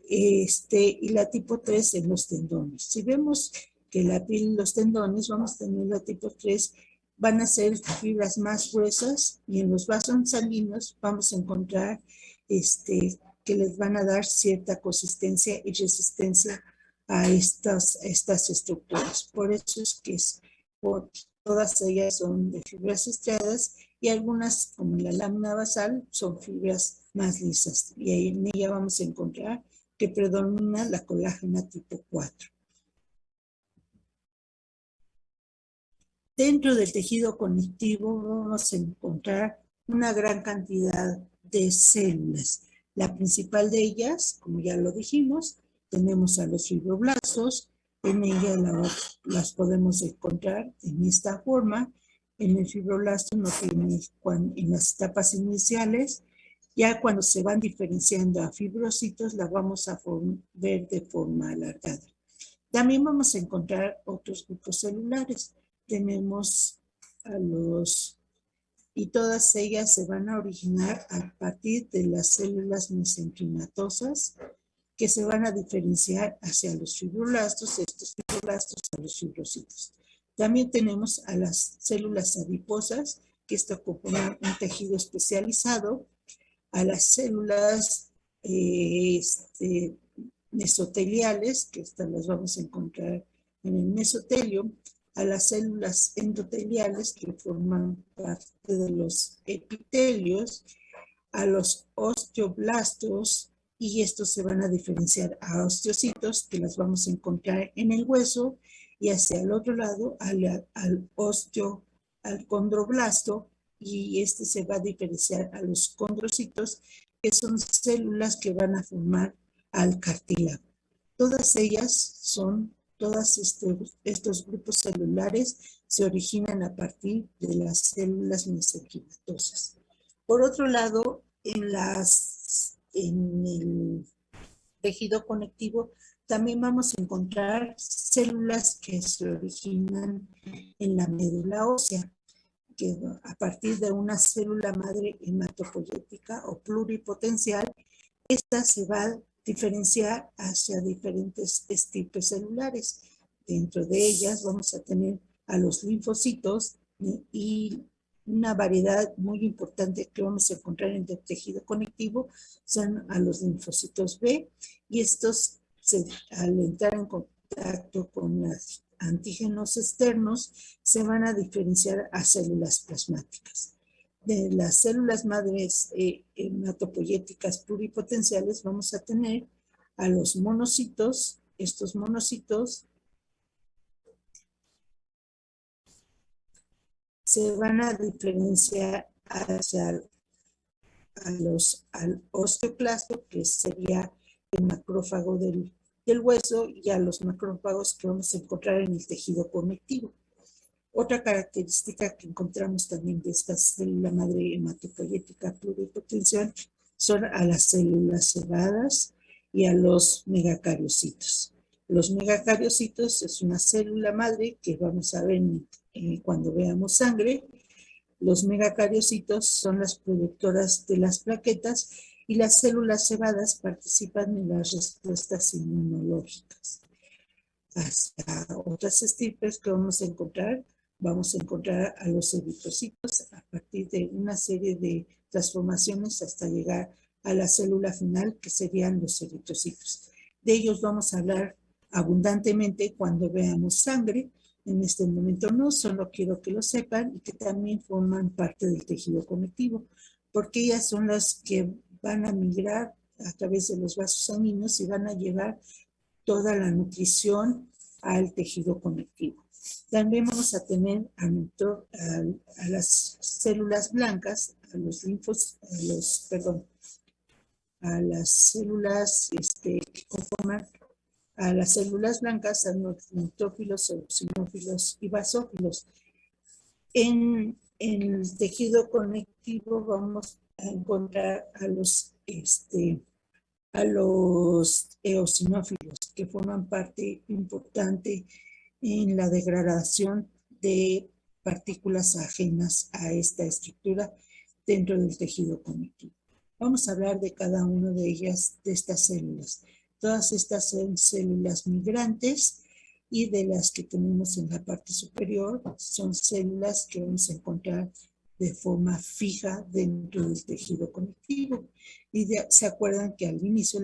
la tipo 3 en los tendones. Si vemos que la piel y los tendones, vamos a tener la tipo 3, van a ser fibras más gruesas, y en los vasos sanguíneos vamos a encontrar que les van a dar cierta consistencia y resistencia a estas estructuras. Por eso es que todas ellas son de fibras estriadas, y algunas, como la lámina basal, son fibras más lisas, y ahí en ella vamos a encontrar que predomina la colágeno tipo 4. Dentro del tejido conectivo vamos a encontrar una gran cantidad de células. La principal de ellas, como ya lo dijimos, tenemos a los fibroblastos. En ellas las podemos encontrar en esta forma, En el fibroblasto no tiene, en las etapas iniciales, ya cuando se van diferenciando a fibrocitos, la vamos a ver de forma alargada. También vamos a encontrar otros grupos celulares. Tenemos y todas ellas se van a originar a partir de las células mesenquimatosas, que se van a diferenciar hacia los fibroblastos, estos fibroblastos a los fibrocitos. También tenemos a las células adiposas, que esto componen un tejido especializado, a las células mesoteliales, que estas las vamos a encontrar en el mesotelio, a las células endoteliales, que forman parte de los epitelios, a los osteoblastos, y estos se van a diferenciar a osteocitos, que las vamos a encontrar en el hueso, y hacia el otro lado al condroblasto, y este se va a diferenciar a los condrocitos, que son células que van a formar al cartílago. Todas ellas todos estos grupos celulares se originan a partir de las células mesenquimatosas. Por otro lado, en el tejido conectivo también vamos a encontrar células que se originan en la médula ósea, que a partir de una célula madre hematopoyética o pluripotencial, esta se va a diferenciar hacia diferentes estirpes celulares. Dentro de ellas vamos a tener a los linfocitos y una variedad muy importante que vamos a encontrar en el tejido conectivo son a los linfocitos B, y estos al entrar en contacto con los antígenos externos se van a diferenciar a células plasmáticas. De las células madres hematopoyéticas pluripotenciales vamos a tener a los monocitos. Estos monocitos se van a diferenciar hacia al osteoclasto, que sería el macrófago del hueso, y a los macrófagos que vamos a encontrar en el tejido conectivo. Otra característica que encontramos también de esta célula madre hematopoyética pluripotencial son a las células cebadas y a los megacariocitos. Los megacariocitos es una célula madre que vamos a ver cuando veamos sangre. Los megacariocitos son las productoras de las plaquetas, y las células cebadas participan en las respuestas inmunológicas. Hacia otras estirpes que vamos a encontrar a los eritrocitos a partir de una serie de transformaciones hasta llegar a la célula final, que serían los eritrocitos. De ellos vamos a hablar abundantemente cuando veamos sangre. En este momento no, solo quiero que lo sepan y que también forman parte del tejido conectivo, porque ellas son las que van a migrar a través de los vasos sanguíneos y van a llevar toda la nutrición al tejido conectivo. También vamos a tener a las células blancas, a las células que conforman a las células blancas, a los neutrófilos, eosinófilos y basófilos. En el tejido conectivo vamos a encontrar a los eosinófilos, que forman parte importante en la degradación de partículas ajenas a esta estructura dentro del tejido conectivo. Vamos a hablar de cada una de ellas, de estas células. Todas estas son células migrantes, y de las que tenemos en la parte superior son células que vamos a encontrar de forma fija dentro del tejido conectivo. Y se acuerdan que al inicio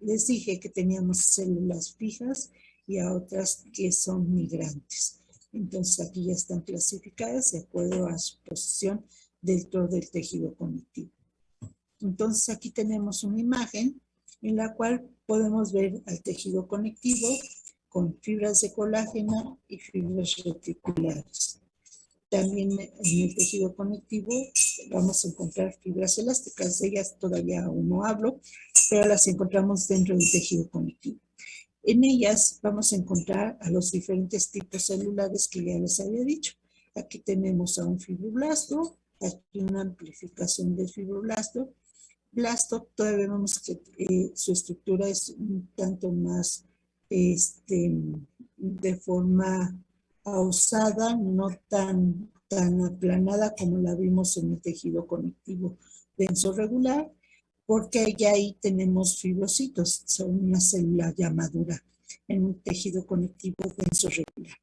les dije que teníamos células fijas y a otras que son migrantes. Entonces aquí ya están clasificadas de acuerdo a su posición dentro del tejido conectivo. Entonces aquí tenemos una imagen en la cual podemos ver al tejido conectivo con fibras de colágeno y fibras reticulares. También en el tejido conectivo vamos a encontrar fibras elásticas. De ellas todavía aún no hablo, pero las encontramos dentro del tejido conectivo. En ellas vamos a encontrar a los diferentes tipos celulares que ya les había dicho. Aquí tenemos a un fibroblasto, aquí una amplificación del fibroblasto. Todavía vemos que su estructura es un tanto más de forma ausada, no tan aplanada como la vimos en el tejido conectivo denso regular, porque ya ahí tenemos fibrocitos, son una célula ya madura en un tejido conectivo denso regular.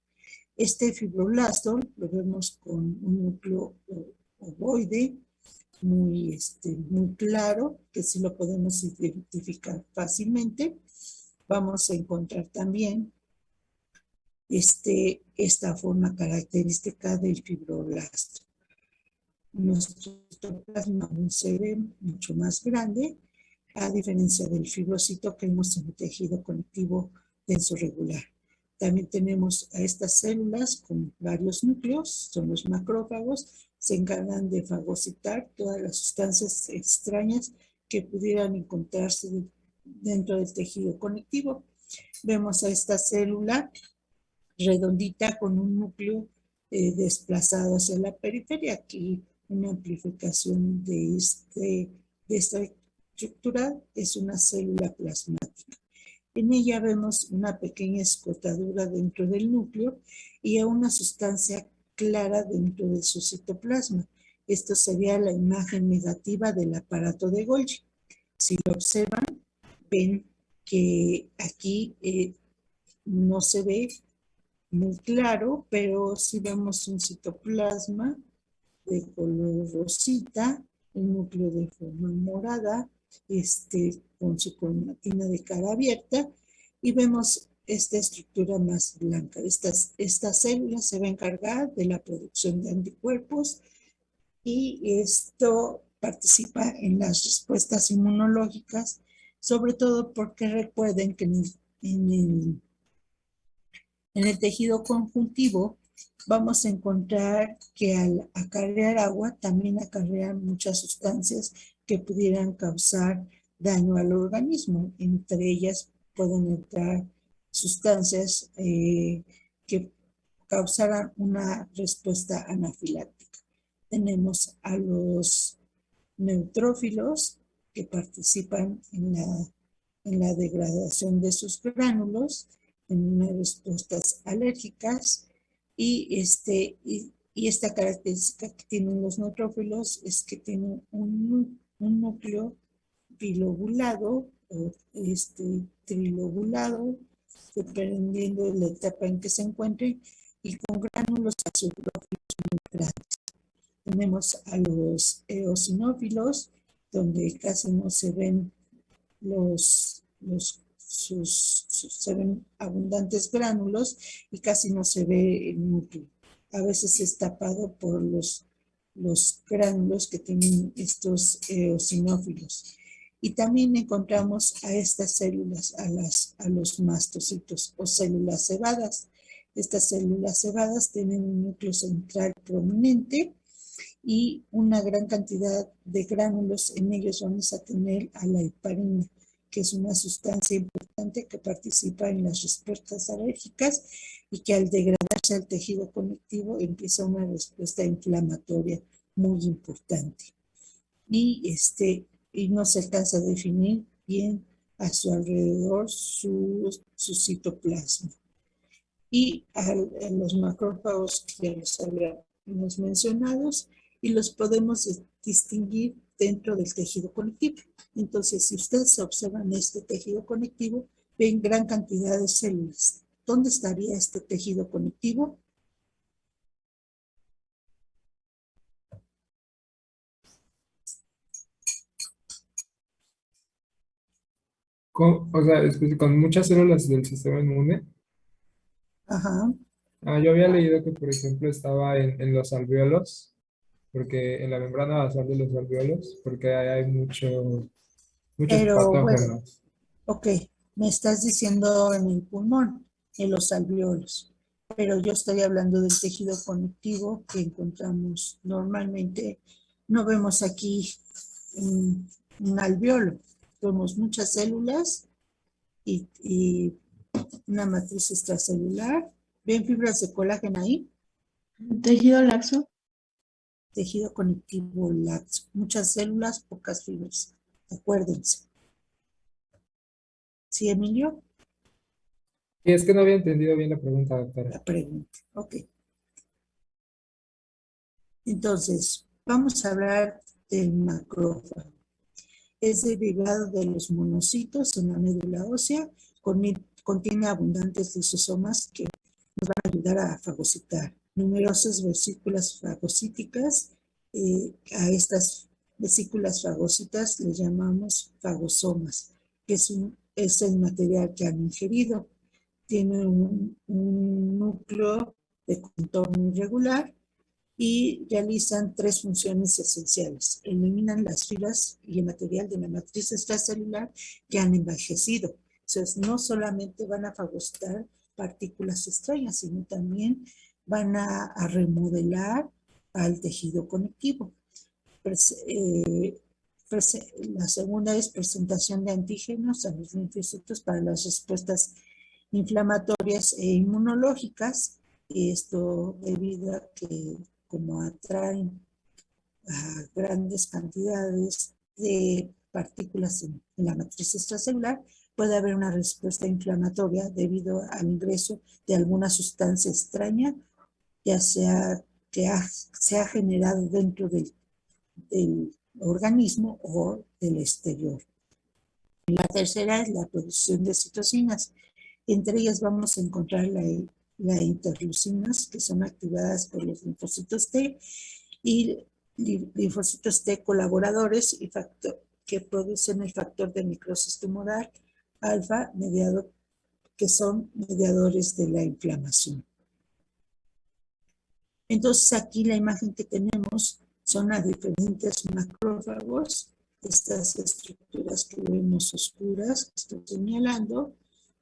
Este fibroblasto lo vemos con un núcleo ovoide muy claro, que sí lo podemos identificar fácilmente. Vamos a encontrar también esta forma característica del fibroblasto. Nuestro citoplasma aún se ve mucho más grande, a diferencia del fibrocito que vemos en el tejido conectivo denso regular. También tenemos a estas células con varios núcleos, son los macrófagos, se encargan de fagocitar todas las sustancias extrañas que pudieran encontrarse dentro del tejido conectivo. Vemos a esta célula redondita con un núcleo desplazado hacia la periferia. Aquí una amplificación de esta estructura es una célula plasmática. En ella vemos una pequeña escotadura dentro del núcleo y a una sustancia clara dentro de su citoplasma. Esto sería la imagen negativa del aparato de Golgi. Si lo observan, ven que aquí no se ve muy claro, pero sí vemos un citoplasma de color rosita, un núcleo de forma morada, con su cromatina de cara abierta, y vemos esta estructura más blanca. Esta célula se va a encargar de la producción de anticuerpos y esto participa en las respuestas inmunológicas, sobre todo porque recuerden que en el tejido conjuntivo vamos a encontrar que al acarrear agua también acarrean muchas sustancias que pudieran causar daño al organismo. Entre ellas pueden entrar sustancias que causaran una respuesta anafiláctica. Tenemos a los neutrófilos que participan en la degradación de sus gránulos, en unas respuestas alérgicas, y esta característica que tienen los neutrófilos es que tienen un núcleo bilobulado o trilobulado, dependiendo de la etapa en que se encuentren, y con gránulos azulófilos muy grandes. Tenemos a los eosinófilos, donde casi no se ven se ven abundantes gránulos y casi no se ve el núcleo. A veces es tapado por los gránulos que tienen estos eosinófilos. Y también encontramos a estas células, a los mastocitos o células cebadas. Estas células cebadas tienen un núcleo central prominente y una gran cantidad de gránulos. En ellos vamos a tener a la heparina, que es una sustancia importante que participa en las respuestas alérgicas y que al degradarse al tejido conectivo empieza una respuesta inflamatoria muy importante. Y no se alcanza a definir bien a su alrededor su citoplasma. Y a los macrófagos que ya los habíamos mencionados, y los podemos distinguir dentro del tejido conectivo. Entonces, si ustedes observan este tejido conectivo, ven gran cantidad de células. ¿Dónde estaría este tejido conectivo? O sea, con muchas células del sistema inmune. Ajá. Yo había leído que, por ejemplo, estaba en los alvéolos, porque en la membrana basal de los alvéolos, porque ahí hay muchos Pero bueno, patógenos. ok, me estás diciendo en el pulmón, en los alvéolos, pero yo estoy hablando del tejido conectivo que encontramos normalmente. No vemos aquí un alvéolo, vemos muchas células y una matriz extracelular. ¿Ven fibras de colágeno ahí? Tejido laxo. Tejido conectivo laxo. Muchas células, pocas fibras. Acuérdense. ¿Sí, Emilio? Y es que no había entendido bien la pregunta, doctora. La pregunta. Ok. Entonces, vamos a hablar del macrófago. Es derivado de los monocitos en la médula ósea, contiene abundantes lisosomas que nos van a ayudar a fagocitar. Numerosas vesículas fagocíticas, a estas vesículas fagocitas les llamamos fagosomas, que es el material que han ingerido. Tiene un núcleo de contorno irregular y realizan tres funciones esenciales. Eliminan las fibras y el material de la matriz extracelular que han envejecido. Entonces, no solamente van a fagocitar partículas extrañas, sino también van a remodelar al tejido conectivo. La segunda es presentación de antígenos a los linfocitos para las respuestas inflamatorias e inmunológicas. Esto debido a que como atraen a grandes cantidades de partículas en la matriz extracelular, puede haber una respuesta inflamatoria debido al ingreso de alguna sustancia extraña, ya sea que se ha generado dentro del organismo o del exterior. La tercera es la producción de citocinas. Entre ellas vamos a encontrar la interleucinas, que son activadas por los linfocitos T, y linfocitos T colaboradores y que producen el factor de necrosis tumoral alfa, que son mediadores de la inflamación. Entonces aquí la imagen que tenemos son a diferentes macrófagos, estas estructuras que vemos oscuras, que estoy señalando,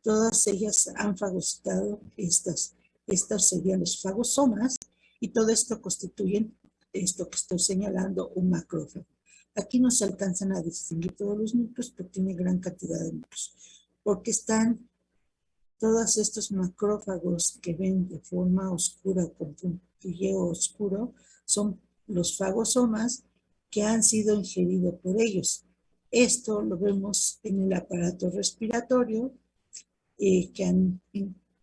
todas ellas han fagocitado estos serían los fagosomas, y todo esto constituyen esto que estoy señalando, un macrófago. Aquí no se alcanzan a distinguir todos los núcleos, pero tiene gran cantidad de núcleos, porque están todos estos macrófagos que ven de forma oscura, con puntilleo oscuro, son los fagosomas que han sido ingeridos por ellos. Esto lo vemos en el aparato respiratorio, que han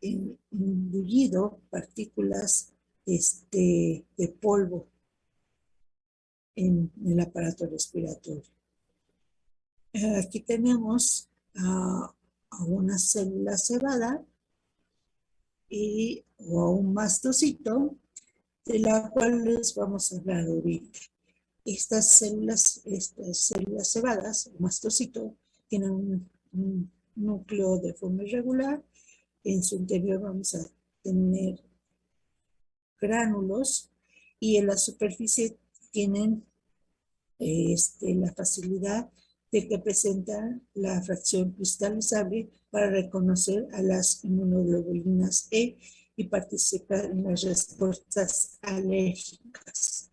imbuido partículas de polvo en el aparato respiratorio. Aquí tenemos a una célula cebada o a un mastocito, de la cual les vamos a hablar ahorita. Estas células cebadas, o mastocito, tienen un núcleo de forma irregular. En su interior vamos a tener gránulos y en la superficie tienen la facilidad de que presentan la fracción cristalizable para reconocer a las inmunoglobulinas E y participar en las respuestas alérgicas.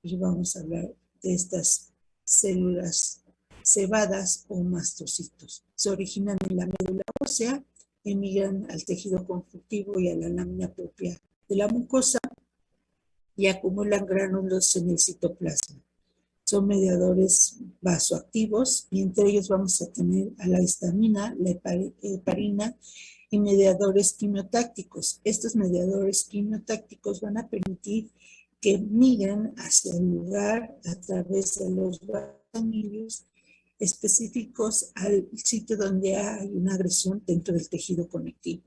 Y vamos a hablar de estas células cebadas o mastocitos. Se originan en la médula ósea, emigran al tejido conjuntivo y a la lámina propia de la mucosa y acumulan gránulos en el citoplasma. Son mediadores vasoactivos y entre ellos vamos a tener a la histamina, la heparina y mediadores quimiotácticos. Estos mediadores quimiotácticos van a permitir que migren hacia el lugar a través de los ganglios específicos al sitio donde hay una agresión dentro del tejido conectivo.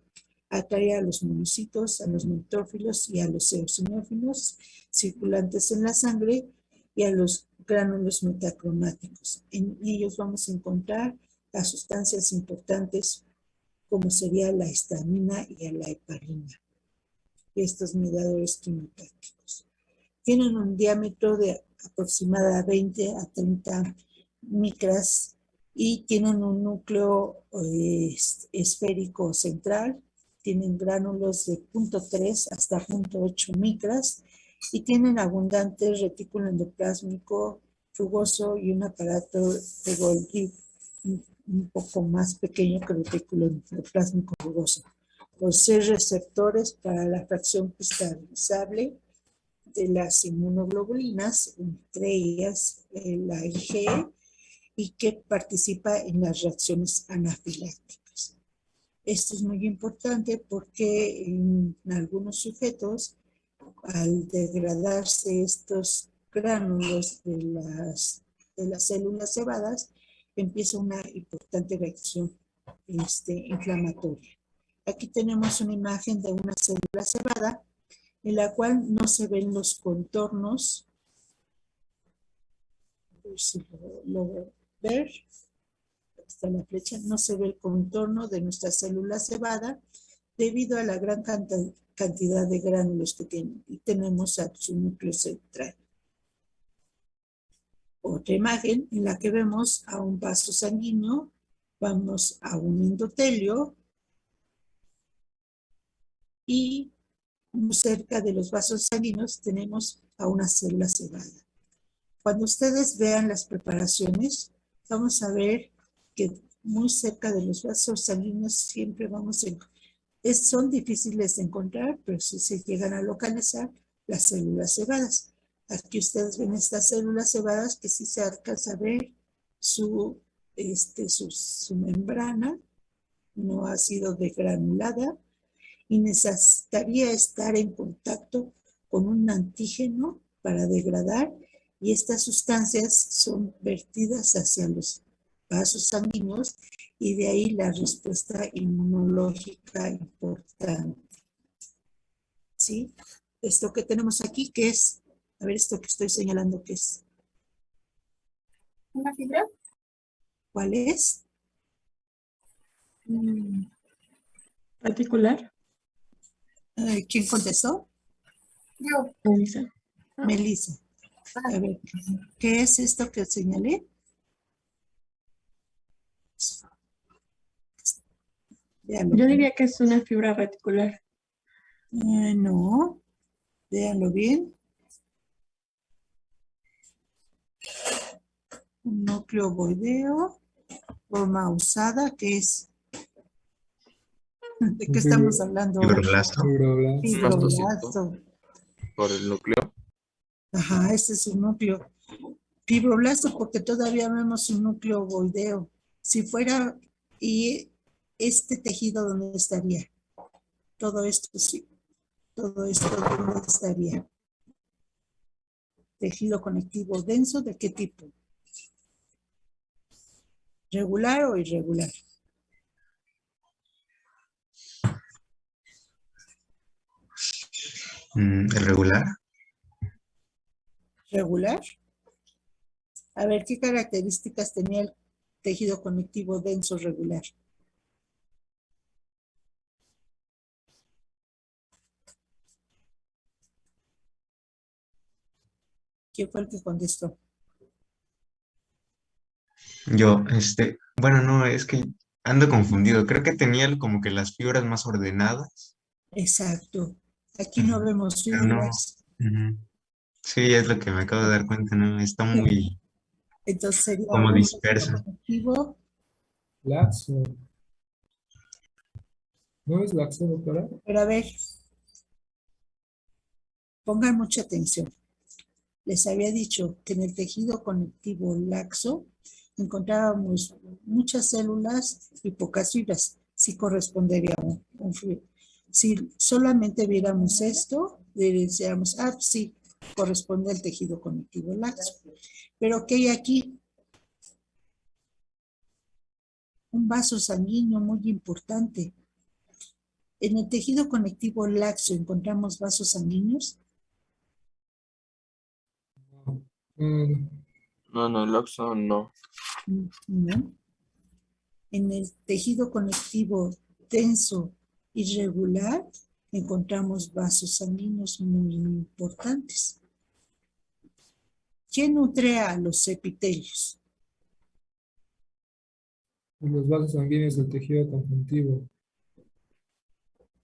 Atrae a los monocitos, a los neutrófilos y a los eosinófilos circulantes en la sangre y a los gránulos metacromáticos. En ellos vamos a encontrar las sustancias importantes como sería la histamina y la heparina, estos mediadores quimiotácticos. Tienen un diámetro de aproximadamente 20 a 30 micras y tienen un núcleo esférico central, tienen gránulos de 0.3 hasta 0.8 micras y tienen abundante retículo endoplásmico rugoso y un aparato de Golgi un poco más pequeño que el retículo endoplásmico rugoso. posee receptores para la fracción cristalizable de las inmunoglobulinas, entre ellas la IgE, y que participa en las reacciones anafilácticas. Esto es muy importante porque en algunos sujetos, al degradarse estos gránulos de las células cebadas, empieza una importante reacción inflamatoria. Aquí tenemos una imagen de una célula cebada en la cual no se ven los contornos. A ver si lo logro ver. Está la flecha. No se ve el contorno de nuestra célula cebada debido a la gran cantidad de gránulos que tiene. Y tenemos a su núcleo central. Otra imagen en la que vemos a un vaso sanguíneo, vamos a un endotelio y muy cerca de los vasos sanguíneos tenemos a una célula cebada. Cuando ustedes vean las preparaciones, vamos a ver que muy cerca de los vasos sanguíneos siempre vamos a encontrar. Son difíciles de encontrar, pero sí se llegan a localizar las células cebadas. Aquí ustedes ven estas células cebadas que sí se alcanza a ver su membrana, no ha sido degranulada y necesitaría estar en contacto con un antígeno para degradar, y estas sustancias son vertidas hacia los vasos sanguíneos y de ahí la respuesta inmunológica importante. ¿Sí? Esto que tenemos aquí, ¿qué es? A ver, esto que estoy señalando, ¿qué es? ¿Una fibra? ¿Cuál es? Particular. ¿Quién contestó? Yo. Melissa. Melissa. A ver, ¿qué es esto que señalé? Véanlo. Yo diría que es una fibra reticular. No, véanlo bien. Un núcleo ovoideo, forma usada, ¿qué es? ¿De qué estamos hablando? Fibroblasto. Fibroblasto. Por el núcleo. Ajá, ese es un núcleo. Fibroblasto porque todavía vemos un núcleo ovoideo. Si fuera, ¿y este tejido dónde estaría? Todo esto, sí. Todo esto dónde estaría. Tejido conectivo denso, ¿de qué tipo? ¿Regular o irregular? Irregular. ¿Regular? A ver, ¿qué características tenía el tejido conectivo denso regular? ¿Quién fue el que contestó? Yo, bueno, no, es que ando confundido. Creo que tenía como que las fibras más ordenadas. Exacto. Aquí no vemos Pero no. fibras. Sí, es lo que me acabo de dar cuenta, ¿no? Está muy Entonces sería como un disperso. tejido conectivo. Laxo. ¿No es laxo, doctora? Pero a ver, pongan mucha atención. Les había dicho que en el tejido conectivo laxo encontrábamos muchas células y pocas fibras. Sí correspondería a un fibra. Si solamente viéramos esto, diríamos, sí, corresponde al tejido conectivo laxo. Pero ¿qué hay aquí? Un vaso sanguíneo muy importante. En el tejido conectivo laxo encontramos vasos sanguíneos. No, el oxo no. No. En el tejido conectivo denso irregular encontramos vasos sanguíneos muy importantes. ¿Quién nutre a los epitelios? Los vasos sanguíneos del tejido conjuntivo.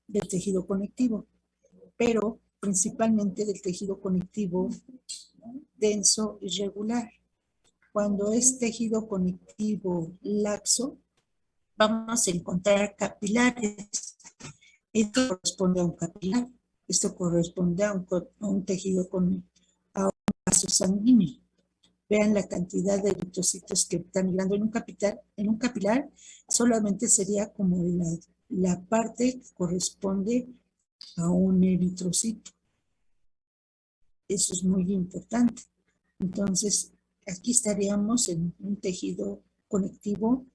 Del tejido conectivo, pero principalmente del tejido conectivo denso irregular. Cuando es tejido conectivo laxo, vamos a encontrar capilares. Esto corresponde a un capilar. Esto corresponde a un tejido a un vaso sanguíneo. Vean la cantidad de eritrocitos que están migrando en un capilar, solamente sería como la parte que corresponde a un eritrocito. Eso es muy importante. Entonces, aquí estaríamos en un tejido conectivo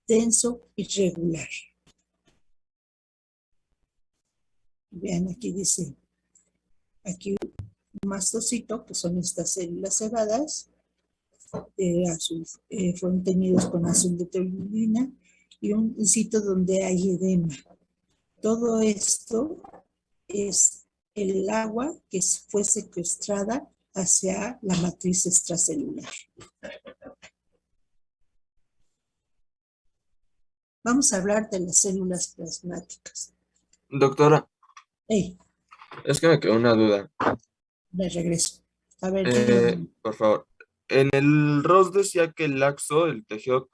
denso y regular. Vean, aquí dice, aquí un mastocito, que son estas células cegadas, fueron teñidos con azul de toluidina, y un sitio donde hay edema. Todo esto es el agua que fue secuestrada hacia la matriz extracelular. Vamos a hablar de las células plasmáticas. Doctora, Hey, es que me quedó una duda. de regreso. A ver, dígame. Por favor. En el ROS decía que el laxo, el tejido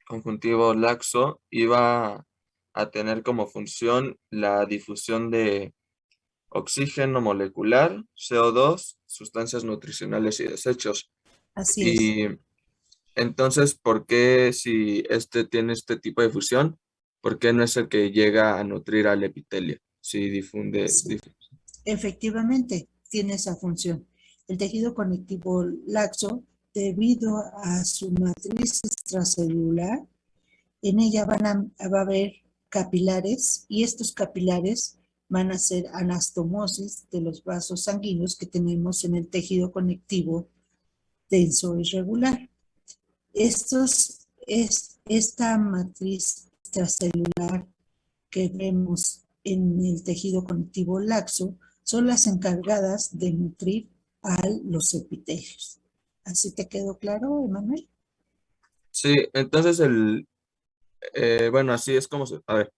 conjuntivo laxo, iba a tener como función la difusión de oxígeno molecular, CO2, sustancias nutricionales y desechos. Así es. Y entonces, ¿por qué si este tiene este tipo de fusión, por qué no es el que llega a nutrir al epitelio? Si difunde. Sí. Efectivamente, tiene esa función. El tejido conectivo laxo, debido a su matriz extracelular, en ella va a haber capilares, y estos capilares van a ser anastomosis de los vasos sanguíneos que tenemos en el tejido conectivo denso y regular. Esta matriz extracelular que vemos en el tejido conectivo laxo son las encargadas de nutrir a los epitelios. ¿Así te quedó claro, Emanuel? Sí, entonces bueno, así es como a ver,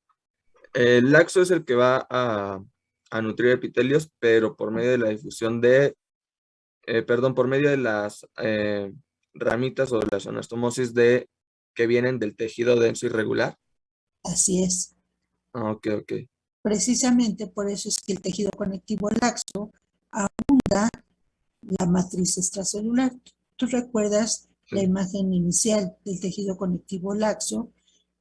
el laxo es el que va a nutrir epitelios, pero por medio de la difusión por medio de las ramitas o de las anastomosis que vienen del tejido denso irregular. Así es. Ok. Precisamente por eso es que el tejido conectivo laxo abunda la matriz extracelular. ¿Tú recuerdas la Sí. imagen inicial del tejido conectivo laxo?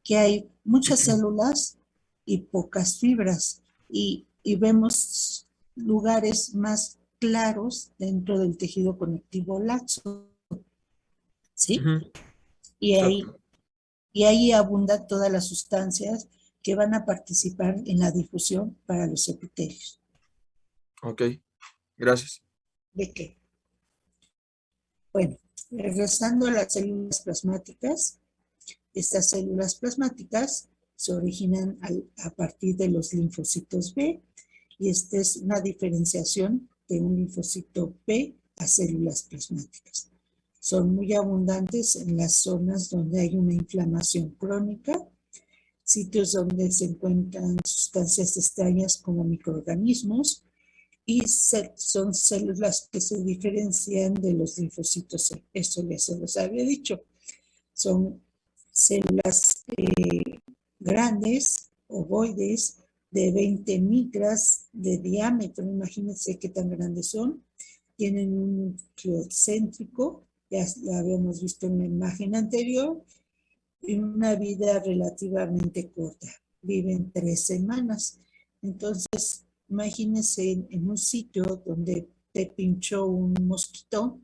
Que hay muchas células y pocas fibras, y vemos lugares más claros dentro del tejido conectivo laxo, ¿sí? Ujú, Y exacto. ahí abundan todas las sustancias que van a participar en la difusión para los epitelios. Ok, gracias. ¿De qué? Bueno, regresando a las células plasmáticas, estas células plasmáticas se originan a partir de los linfocitos B, y esta es una diferenciación de un linfocito B a células plasmáticas. Son muy abundantes en las zonas donde hay una inflamación crónica, sitios donde se encuentran sustancias extrañas como microorganismos, y son células que se diferencian de los linfocitos C. Esto ya se los había dicho. Son células grandes, ovoides, de 20 micras de diámetro. Imagínense qué tan grandes son. Tienen un núcleo céntrico, ya lo habíamos visto en la imagen anterior, y una vida relativamente corta. Viven 3 semanas. Entonces, imagínense en un sitio donde te pinchó un mosquito,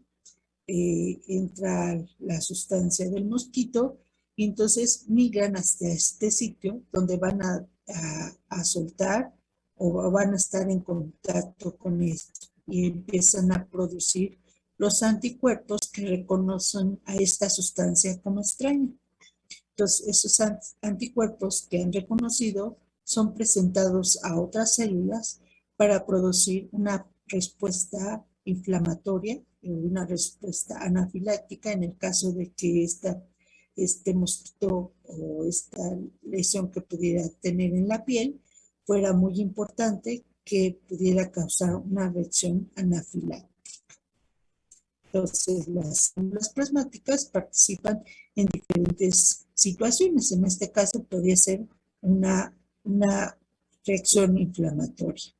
entra la sustancia del mosquito, y entonces migran hasta este sitio donde van a soltar o van a estar en contacto con esto, y empiezan a producir los anticuerpos que reconocen a esta sustancia como extraña. Entonces, esos anticuerpos que han reconocido son presentados a otras células para producir una respuesta inflamatoria y una respuesta anafiláctica en el caso de que este mosquito o esta lesión que pudiera tener en la piel fuera muy importante, que pudiera causar una reacción anafiláctica. Entonces, las células plasmáticas participan en diferentes situaciones. En este caso, podría ser una reacción inflamatoria.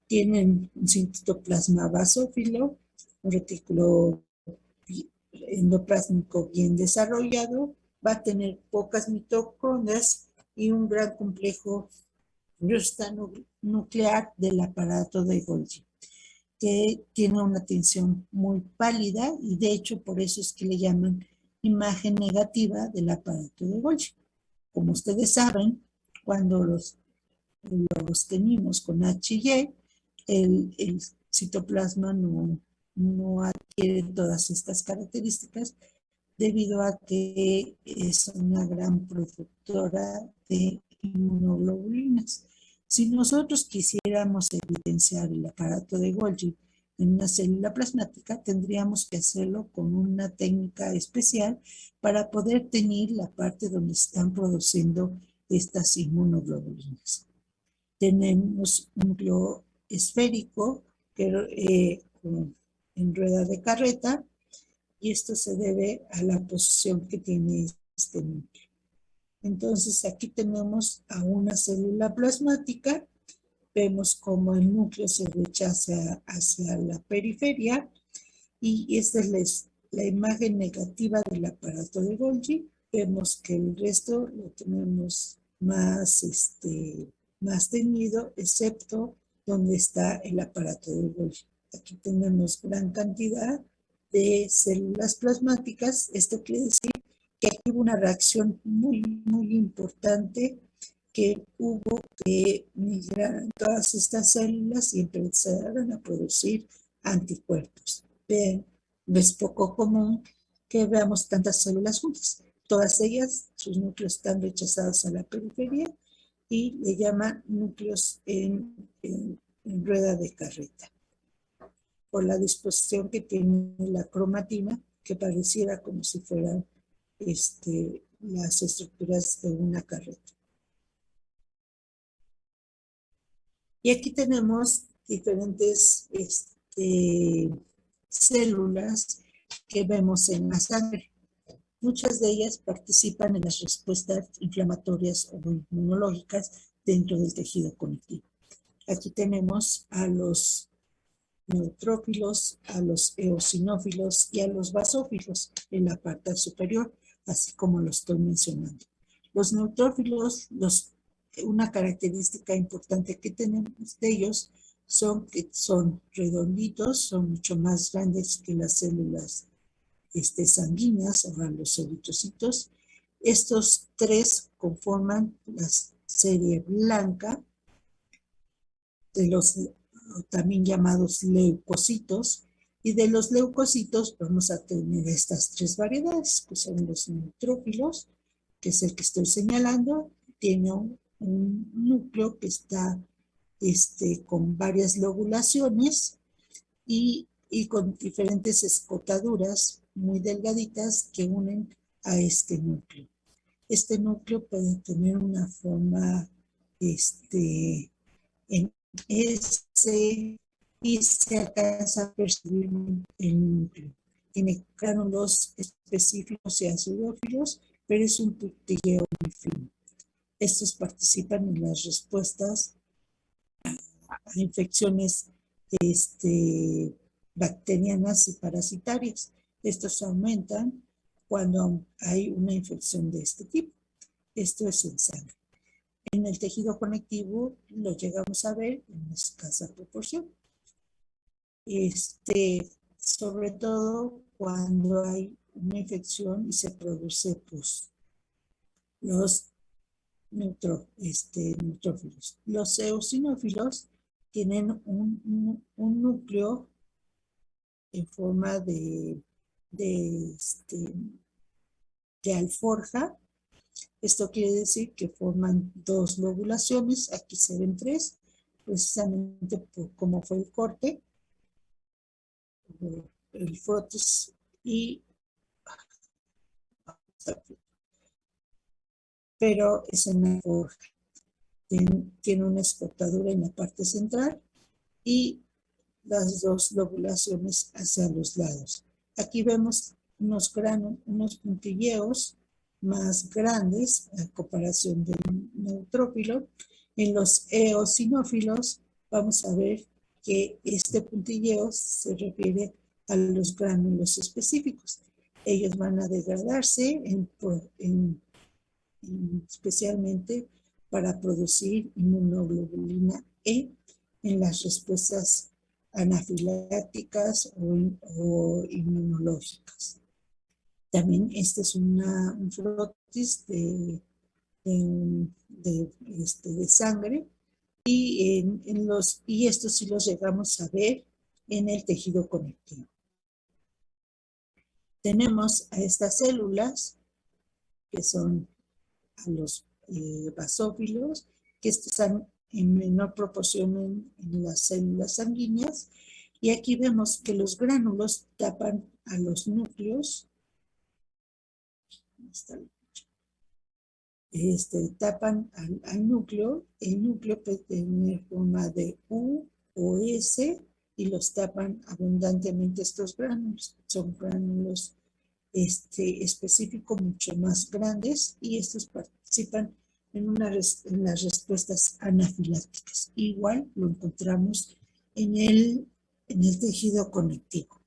Tienen un citoplasma basófilo, un retículo endoplásmico bien desarrollado, va a tener pocas mitocondrias y un gran complejo nuclear del aparato de Golgi, que tiene una tinción muy pálida y de hecho por eso es que le llaman imagen negativa del aparato de Golgi. Como ustedes saben, cuando los teñimos con HY, el citoplasma no adquiere todas estas características debido a que es una gran productora de inmunoglobulinas. Si nosotros quisiéramos evidenciar el aparato de Golgi en una célula plasmática, tendríamos que hacerlo con una técnica especial para poder teñir la parte donde están produciendo estas inmunoglobulinas. Tenemos un núcleo esférico en rueda de carreta, y esto se debe a la posición que tiene este núcleo. Entonces aquí tenemos a una célula plasmática, vemos cómo el núcleo se rechaza hacia la periferia y esta es la imagen negativa del aparato de Golgi. Vemos que el resto lo tenemos más teñido, excepto donde está el aparato de Golgi. Aquí tenemos gran cantidad de células plasmáticas. Esto quiere decir que aquí hubo una reacción muy, muy importante, que hubo que migrar todas estas células y empezaron a producir anticuerpos. Ven, es poco común que veamos tantas células juntas. Todas ellas, sus núcleos están rechazados a la periferia y le llaman núcleos en rueda de carreta, por la disposición que tiene la cromatina, que pareciera como si fueran las estructuras de una carreta. Y aquí tenemos diferentes células que vemos en la sangre. Muchas de ellas participan en las respuestas inflamatorias o inmunológicas dentro del tejido conectivo. Aquí tenemos a los neutrófilos, a los eosinófilos y a los basófilos en la parte superior, así como lo estoy mencionando. Los neutrófilos, una característica importante que tenemos de ellos son que son redonditos, son mucho más grandes que las células sanguíneas, o los eritrocitos. Estos tres conforman la serie blanca de los también llamados leucocitos, y de los leucocitos vamos a tener estas tres variedades, que son los neutrófilos, que es el que estoy señalando. Tiene un núcleo que está con varias lobulaciones y con diferentes escotaduras muy delgaditas que unen a este núcleo. Este núcleo puede tener una forma en S y se alcanza a percibir el núcleo. Tiene gránulos específicos y acidófilos, pero es un puntillo muy fino. Estos participan en las respuestas a infecciones bacterianas y parasitarias. Estos aumentan cuando hay una infección de este tipo. Esto es en sangre. En el tejido conectivo lo llegamos a ver en escasa proporción. Sobre todo cuando hay una infección y se produce pus. Los neutrófilos. Los eosinófilos tienen un núcleo en forma de alforja. Esto quiere decir que forman dos lobulaciones. Aquí se ven tres, precisamente por cómo fue el corte, el frotis pero es una forja. Tiene una escotadura en la parte central y las dos lobulaciones hacia los lados. Aquí vemos unos puntilleos más grandes a comparación del neutrófilo. En los eosinófilos vamos a ver que este puntilleo se refiere a los gránulos específicos. Ellos van a degradarse especialmente para producir inmunoglobulina E en las respuestas anafilácticas o inmunológicas. También este es un frotis de sangre y estos sí los llegamos a ver en el tejido conectivo. Tenemos a estas células que son a los basófilos, que están en menor proporción en las células sanguíneas, y aquí vemos que los gránulos tapan a los núcleos, tapan al núcleo. El núcleo puede tener forma de U o S y los tapan abundantemente estos gránulos. Son gránulos específicos mucho más grandes y estos participan en las respuestas anafilácticas. Igual lo encontramos en el tejido conectivo.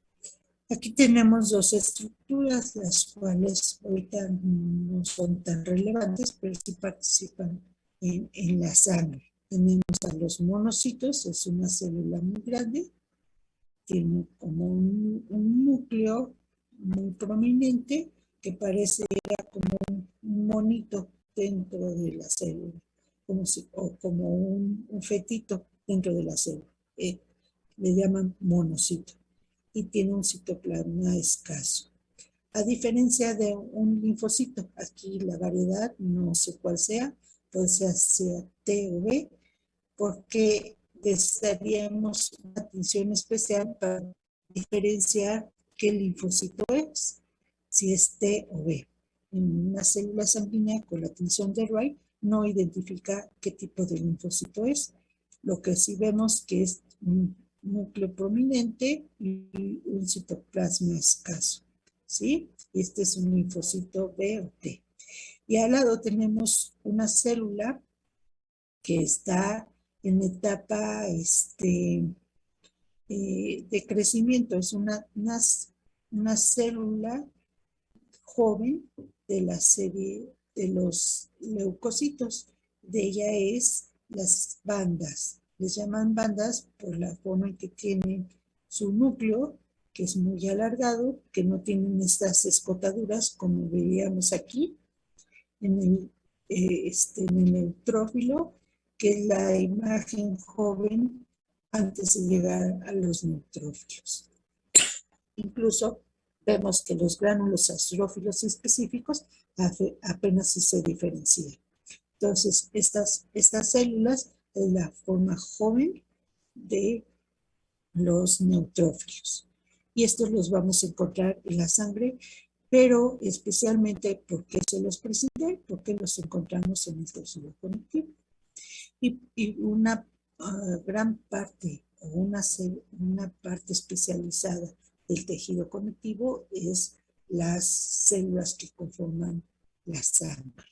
Aquí tenemos dos estructuras, las cuales ahorita no son tan relevantes, pero sí participan en la sangre. Tenemos a los monocitos, es una célula muy grande, tiene como un núcleo muy prominente que parece como un monito dentro de la célula, o como un fetito dentro de la célula. Le llaman monocito y tiene un citoplasma escaso. A diferencia de un linfocito, aquí la variedad no sé cuál sea, puede ser T o B, porque necesitaríamos una atención especial para diferenciar qué linfocito es, si es T o B. En una célula sanguínea con la tinción de Wright no identifica qué tipo de linfocito es. Lo que sí vemos que es un núcleo prominente y un citoplasma escaso, ¿sí? Este es un linfocito B o T. Y al lado tenemos una célula que está en etapa de crecimiento. Es una célula joven de la serie de los leucocitos. De ella es las bandas. Les llaman bandas por la forma en que tienen su núcleo, que es muy alargado, que no tienen estas escotaduras como veíamos aquí en el neutrófilo, que es la imagen joven antes de llegar a los neutrófilos. Incluso vemos que los gránulos astrófilos específicos apenas se diferencian. Entonces, estas células es la forma joven de los neutrófilos. Y estos los vamos a encontrar en la sangre, pero especialmente porque se los presenté, porque los encontramos en el tejido conectivo. Y una gran parte o una parte especializada del tejido conectivo es las células que conforman la sangre.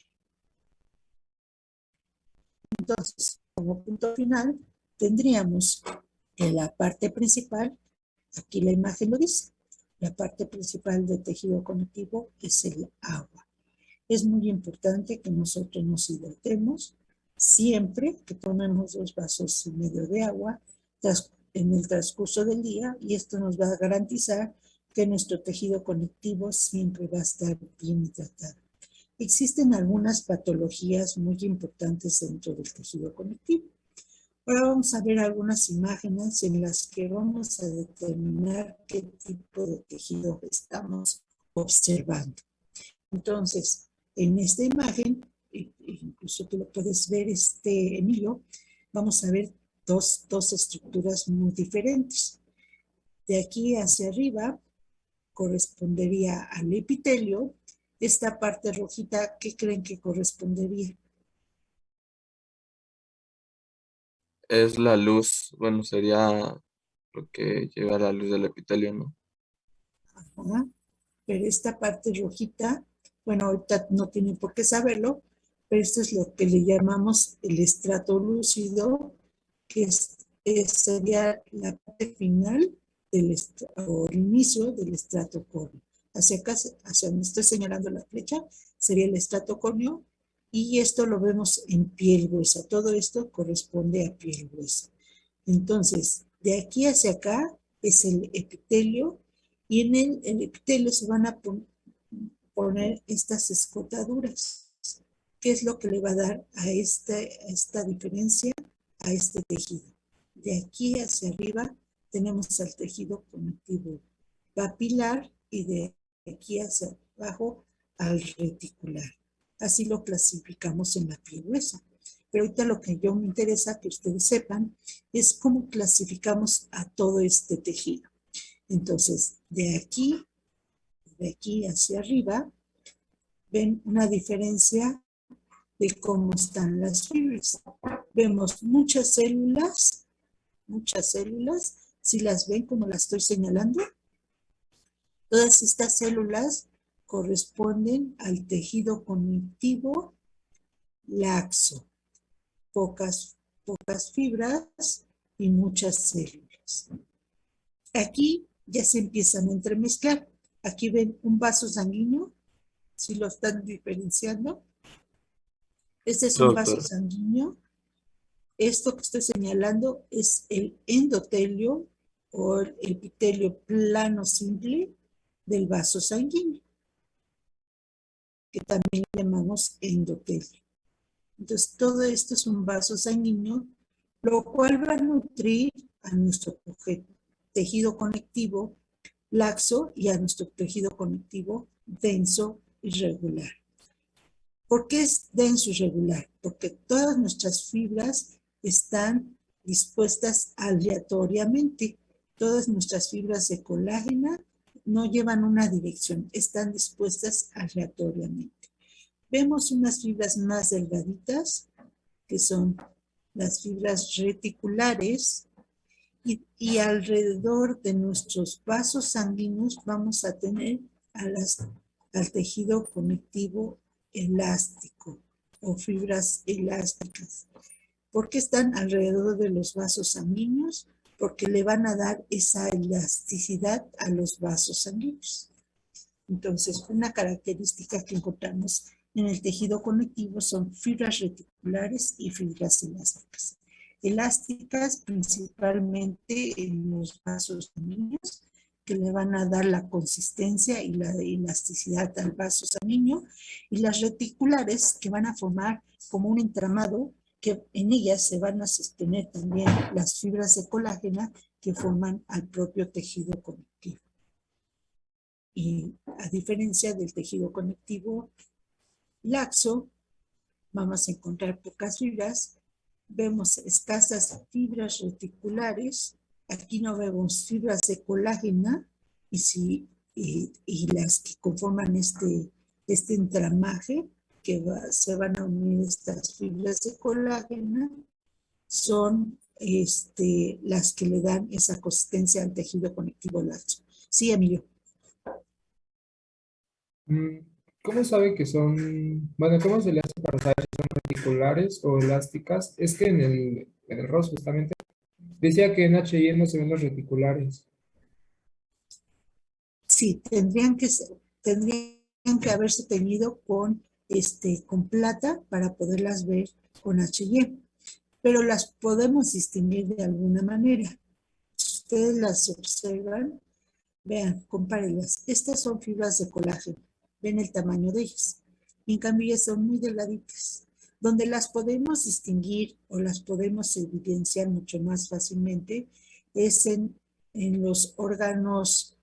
Entonces, como punto final, tendríamos en la parte principal, aquí la imagen lo dice, la parte principal del tejido conectivo es el agua. Es muy importante que nosotros nos hidratemos siempre que tomemos 2 vasos y medio de agua en el transcurso del día, y esto nos va a garantizar que nuestro tejido conectivo siempre va a estar bien hidratado. Existen algunas patologías muy importantes dentro del tejido conectivo. Ahora vamos a ver algunas imágenes en las que vamos a determinar qué tipo de tejido estamos observando. Entonces, en esta imagen, incluso tú lo puedes ver, Emilio, vamos a ver dos estructuras muy diferentes. De aquí hacia arriba correspondería al epitelio. Esta parte rojita, ¿qué creen que correspondería? Es la luz, bueno, sería lo que lleva la luz del epitelio, ¿no? Ajá. Pero esta parte rojita Bueno, ahorita no tienen por qué saberlo, pero esto es lo que le llamamos el estrato lúcido, que sería la parte final o el inicio del estrato córneo. Hacia acá, hacia donde estoy señalando la flecha, sería el estrato córneo, y esto lo vemos en piel gruesa. Todo esto corresponde a piel gruesa. Entonces, de aquí hacia acá es el epitelio, y en el epitelio se van a poner estas escotaduras. ¿Qué es lo que le va a dar a esta diferencia a este tejido? De aquí hacia arriba tenemos al tejido conectivo papilar, y de aquí hacia abajo al reticular. Así lo clasificamos en la piel gruesa. Pero ahorita lo que yo me interesa que ustedes sepan es cómo clasificamos a todo este tejido. Entonces, de aquí hacia arriba, ven una diferencia de cómo están las fibras. Vemos muchas células, si las ven como las estoy señalando, todas estas células corresponden al tejido conectivo laxo. Pocas fibras y muchas células. Aquí ya se empiezan a entremezclar. Aquí ven un vaso sanguíneo, si lo están diferenciando. Este es un vaso sanguíneo. Esto que estoy señalando es el endotelio o el epitelio plano simple del vaso sanguíneo, que también llamamos endotelio. Entonces, todo esto es un vaso sanguíneo, lo cual va a nutrir a nuestro tejido conectivo laxo y a nuestro tejido conectivo denso y regular. ¿Por qué es denso y regular? Porque todas nuestras fibras están dispuestas aleatoriamente. Todas nuestras fibras de colágeno no llevan una dirección, están dispuestas aleatoriamente. Vemos unas fibras más delgaditas, que son las fibras reticulares, y alrededor de nuestros vasos sanguíneos vamos a tener al tejido conectivo elástico o fibras elásticas. ¿Por qué están alrededor de los vasos sanguíneos? Porque le van a dar esa elasticidad a los vasos sanguíneos. Entonces, una característica que encontramos en el tejido conectivo son fibras reticulares y fibras elásticas. Elásticas principalmente en los vasos sanguíneos, que le van a dar la consistencia y la elasticidad al vaso sanguíneo, y las reticulares, que van a formar como un entramado, que en ellas se van a sostener también las fibras de colágeno que forman al propio tejido conectivo. Y a diferencia del tejido conectivo laxo, vamos a encontrar pocas fibras. Vemos escasas fibras reticulares. Aquí no vemos fibras de colágeno, y las que conforman este entramaje, que se van a unir estas fibras de colágeno, son las que le dan esa consistencia al tejido conectivo laxo. Sí, Emilio. ¿Cómo sabe que son, bueno, cómo se le hace para saber si son reticulares o elásticas? Es que en el ROS justamente decía que en H&E no se ven los reticulares. Sí, tendrían que haberse teñido con plata para poderlas ver con H&E, pero las podemos distinguir de alguna manera. Si ustedes las observan, vean, compárenlas. Estas son fibras de colágeno. Ven el tamaño de ellas. Y en cambio, ellas son muy delgaditas. Donde las podemos distinguir o las podemos evidenciar mucho más fácilmente es en los órganos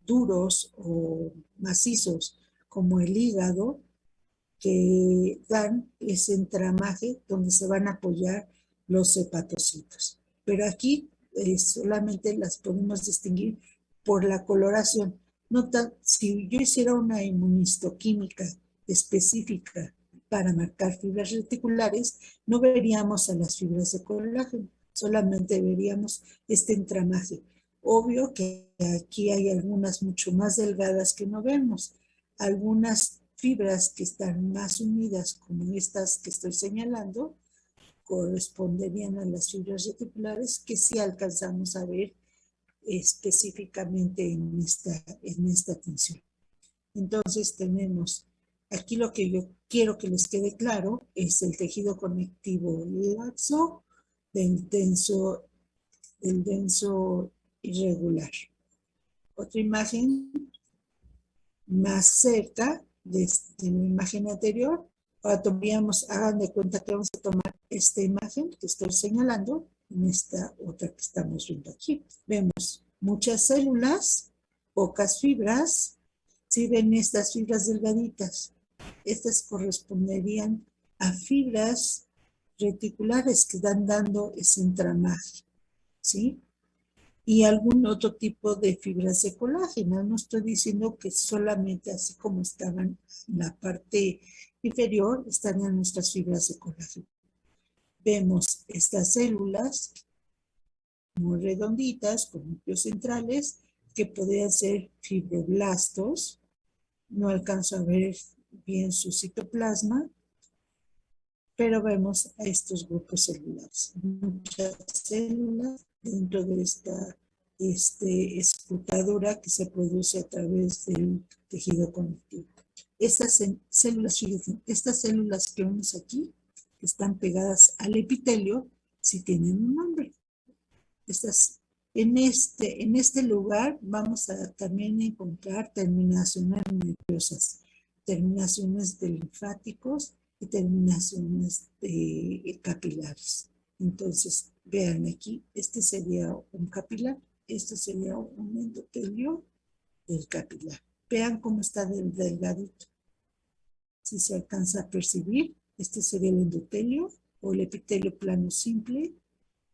duros o macizos, como el hígado, que dan ese entramaje donde se van a apoyar los hepatocitos. Pero aquí solamente las podemos distinguir por la coloración. Si yo hiciera una inmunistoquímica específica para marcar fibras reticulares, no veríamos a las fibras de colágeno, solamente veríamos este entramaje. Obvio que aquí hay algunas mucho más delgadas que no vemos. Algunas fibras que están más unidas, como estas que estoy señalando, corresponderían a las fibras reticulares que sí alcanzamos a ver específicamente en esta tensión. Entonces tenemos, aquí lo que yo quiero que les quede claro es el tejido conectivo laxo del denso irregular. Otra imagen más cerca de la imagen anterior. Ahora hagan de cuenta que vamos a tomar esta imagen que estoy señalando en esta otra que estamos viendo aquí. Vemos muchas células, pocas fibras. Si ven estas fibras delgaditas, estas corresponderían a fibras reticulares que están dando ese entramaje, ¿sí? Y algún otro tipo de fibras de colágeno. No estoy diciendo que solamente así como estaban en la parte inferior, estarían nuestras fibras de colágeno. Vemos estas células muy redonditas, con núcleos centrales, que podrían ser fibroblastos. No alcanzo a ver bien su citoplasma, pero vemos a estos grupos celulares. Muchas células dentro de esta escrutadura que se produce a través del tejido conectivo. Estas células, fíjense, estas células que vemos aquí, que están pegadas al epitelio, sí tienen un nombre. En este lugar vamos a también encontrar terminaciones nerviosas, terminaciones de linfáticos y terminaciones de capilares. Entonces, vean aquí, este sería un capilar, este sería un endotelio del capilar. Vean cómo está delgadito. Si se alcanza a percibir, este sería el endotelio o el epitelio plano simple,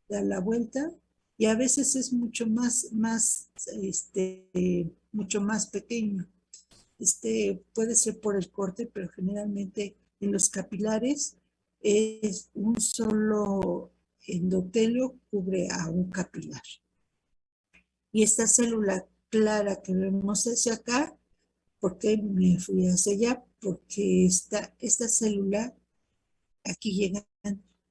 da la vuelta y a veces es mucho más pequeño. Puede ser por el corte, pero generalmente en los capilares es un solo endotelio cubre a un capilar. Y esta célula clara que vemos hacia acá, ¿por qué me fui hacia allá? Porque esta célula, aquí llegan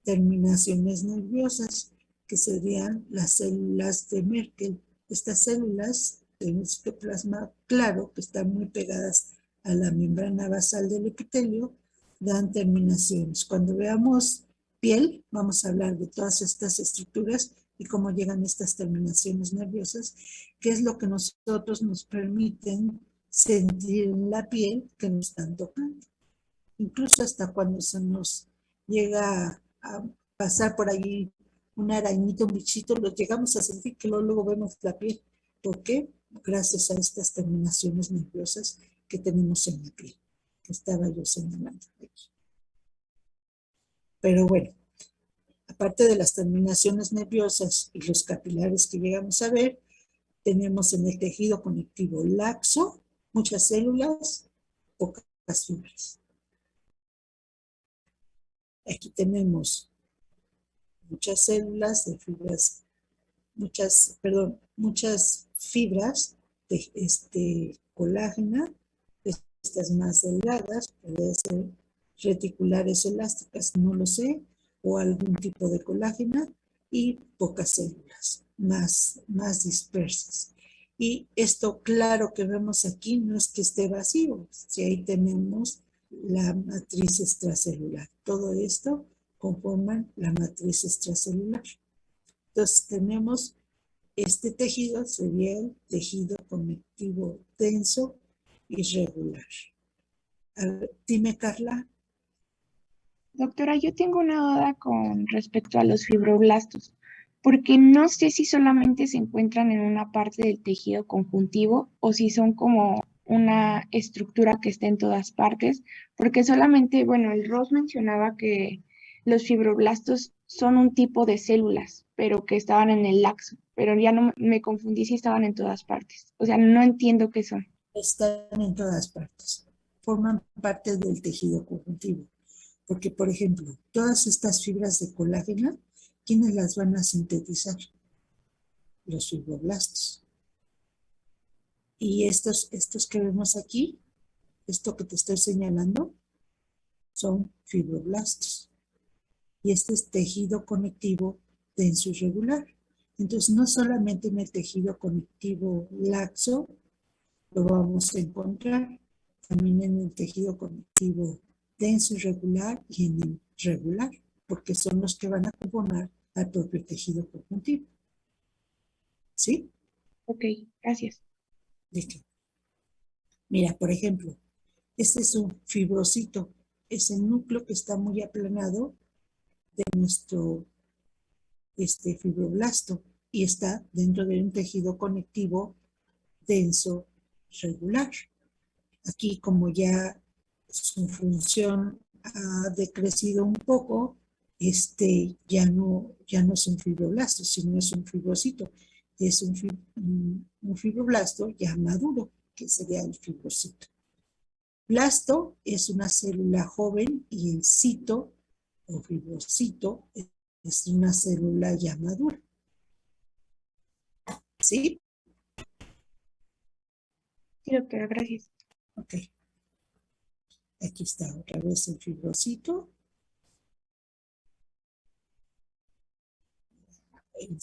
terminaciones nerviosas, que serían las células de Merkel. Estas células del citoplasma claro, que están muy pegadas a la membrana basal del epitelio, dan terminaciones. Cuando veamos piel, vamos a hablar de todas estas estructuras y cómo llegan estas terminaciones nerviosas, que es lo que nosotros nos permiten sentir en la piel que nos están tocando. Incluso hasta cuando se nos llega a pasar por allí una arañita, un bichito, lo llegamos a sentir que luego vemos la piel. ¿Por qué? Gracias a estas terminaciones nerviosas que tenemos en la piel, que estaba yo señalando aquí. Pero bueno, aparte de las terminaciones nerviosas y los capilares que llegamos a ver, tenemos en el tejido conectivo laxo muchas células, pocas fibras. Aquí tenemos muchas células de fibras, muchas fibras de colágena, estas más delgadas, pueden ser reticulares elásticas, no lo sé, o algún tipo de colágena, y pocas células, más dispersas. Y esto claro que vemos aquí no es que esté vacío, si ahí tenemos la matriz extracelular. Todo esto conforman la matriz extracelular. Entonces tenemos este tejido, sería el tejido conectivo denso y regular. A ver, dime, Carla. Doctora, yo tengo una duda con respecto a los fibroblastos, porque no sé si solamente se encuentran en una parte del tejido conjuntivo o si son como una estructura que está en todas partes, porque solamente, bueno, el Ross mencionaba que los fibroblastos son un tipo de células, pero que estaban en el laxo, pero ya no me confundí si estaban en todas partes. O sea, no entiendo qué son. Están en todas partes. Forman parte del tejido conjuntivo. Porque, por ejemplo, todas estas fibras de colágeno, ¿quiénes las van a sintetizar? los fibroblastos. Y estos que vemos aquí, esto que te estoy señalando, son fibroblastos. Y este es tejido conectivo denso y regular. Entonces, no solamente en el tejido conectivo laxo lo vamos a encontrar, también en el tejido conectivo denso y regular y en el regular, porque son los que van a conformar al propio tejido conjuntivo. ¿Sí? Ok, gracias. ¿De qué? Mira, por ejemplo, este es un fibrocito, es el núcleo que está muy aplanado de nuestro fibroblasto y está dentro de un tejido conectivo denso regular. Aquí, como ya su función ha decrecido un poco, ya no es un fibroblasto, sino es un fibrocito. Es un fibroblasto ya maduro, que sería el fibrocito. Blasto es una célula joven y el cito o fibrocito es una célula ya madura. ¿Sí? Sí, doctora, gracias. Ok. Aquí está otra vez el fibrocito. El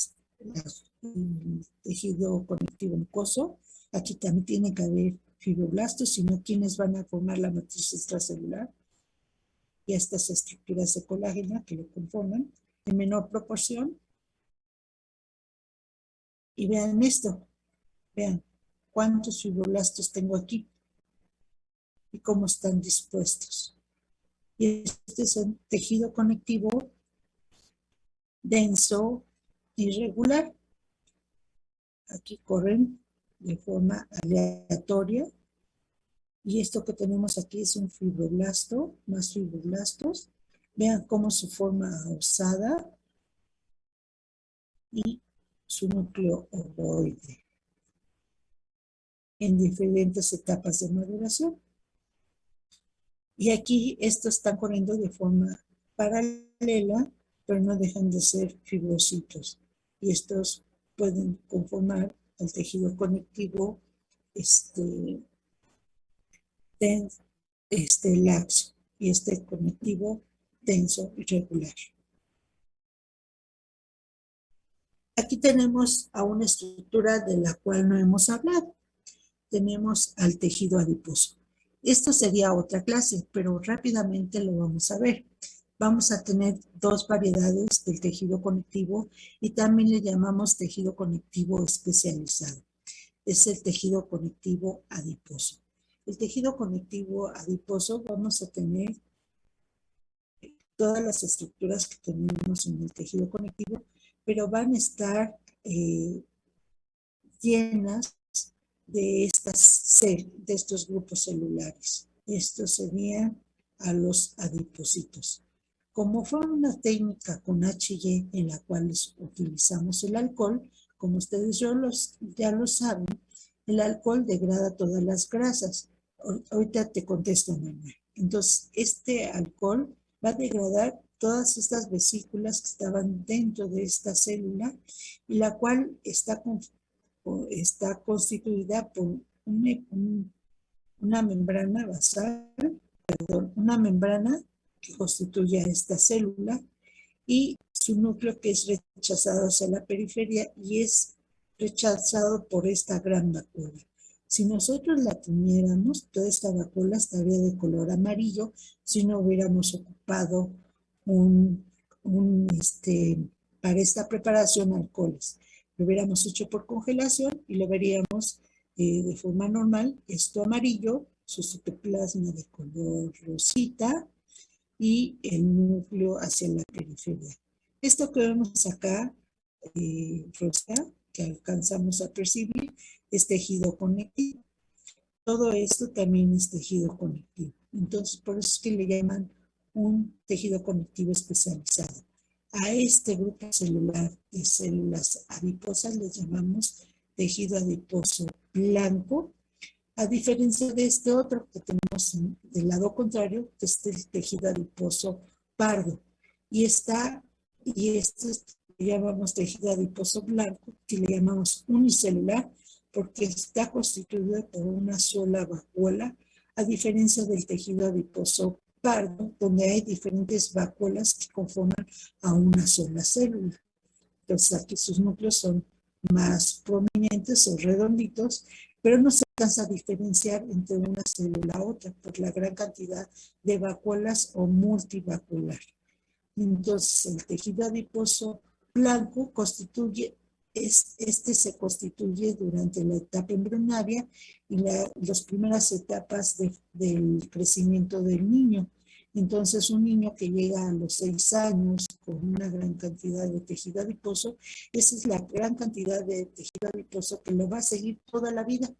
tejido conectivo mucoso. Aquí también tiene que haber fibroblastos, sino quienes van a formar la matriz extracelular y estas estructuras de colágeno que lo conforman en menor proporción. Y vean esto, vean cuántos fibroblastos tengo aquí y cómo están dispuestos. Y este es un tejido conectivo denso irregular. Aquí corren de forma aleatoria. Y esto que tenemos aquí es un fibroblasto, más fibroblastos. Vean cómo su forma osada y su núcleo ovoide en diferentes etapas de maduración. Y aquí estos están corriendo de forma paralela, pero no dejan de ser fibrocitos. Y estos pueden conformar el tejido conectivo laxo y conectivo denso y regular. Aquí tenemos a una estructura de la cual no hemos hablado. Tenemos al tejido adiposo. Esto sería otra clase, pero rápidamente lo vamos a ver. Vamos a tener dos variedades del tejido conectivo y también le llamamos tejido conectivo especializado. Es el tejido conectivo adiposo. El tejido conectivo adiposo vamos a tener todas las estructuras que tenemos en el tejido conectivo, pero van a estar llenas de estos grupos celulares. Estos serían a los adipocitos. Como fue una técnica con H&E en la cual utilizamos el alcohol, como ustedes ya lo saben, el alcohol degrada todas las grasas. Ahorita te contesto, Manuel. Entonces, este alcohol va a degradar todas estas vesículas que estaban dentro de esta célula y la cual está constituida por una membrana basal, una membrana que constituye a esta célula y su núcleo que es rechazado hacia la periferia y es rechazado por esta gran vacuola. Si nosotros la tuviéramos, toda esta vacuola estaría de color amarillo si no hubiéramos ocupado para esta preparación alcoholes. Lo hubiéramos hecho por congelación y lo veríamos de forma normal, esto amarillo, su citoplasma de color rosita y el núcleo hacia la periferia. Esto que vemos acá, rosa, que alcanzamos a percibir, es tejido conectivo. Todo esto también es tejido conectivo. Entonces, por eso es que le llaman un tejido conectivo especializado. A este grupo celular de células adiposas le llamamos tejido adiposo blanco, a diferencia de este otro que tenemos del lado contrario, que es el tejido adiposo pardo. Y este llamamos tejido adiposo blanco, que le llamamos unicelular, porque está constituido por una sola vacuola, a diferencia del tejido adiposo pardo, donde hay diferentes vacuolas que conforman a una sola célula. Entonces aquí sus núcleos son más prominentes o redonditos, pero no se alcanza a diferenciar entre una célula a otra por la gran cantidad de vacuolas o multivacular. Entonces el tejido adiposo blanco se constituye durante la etapa embrionaria y las primeras etapas del crecimiento del niño. Entonces, un niño que llega a los 6 años con una gran cantidad de tejido adiposo, esa es la gran cantidad de tejido adiposo que lo va a seguir toda la vida.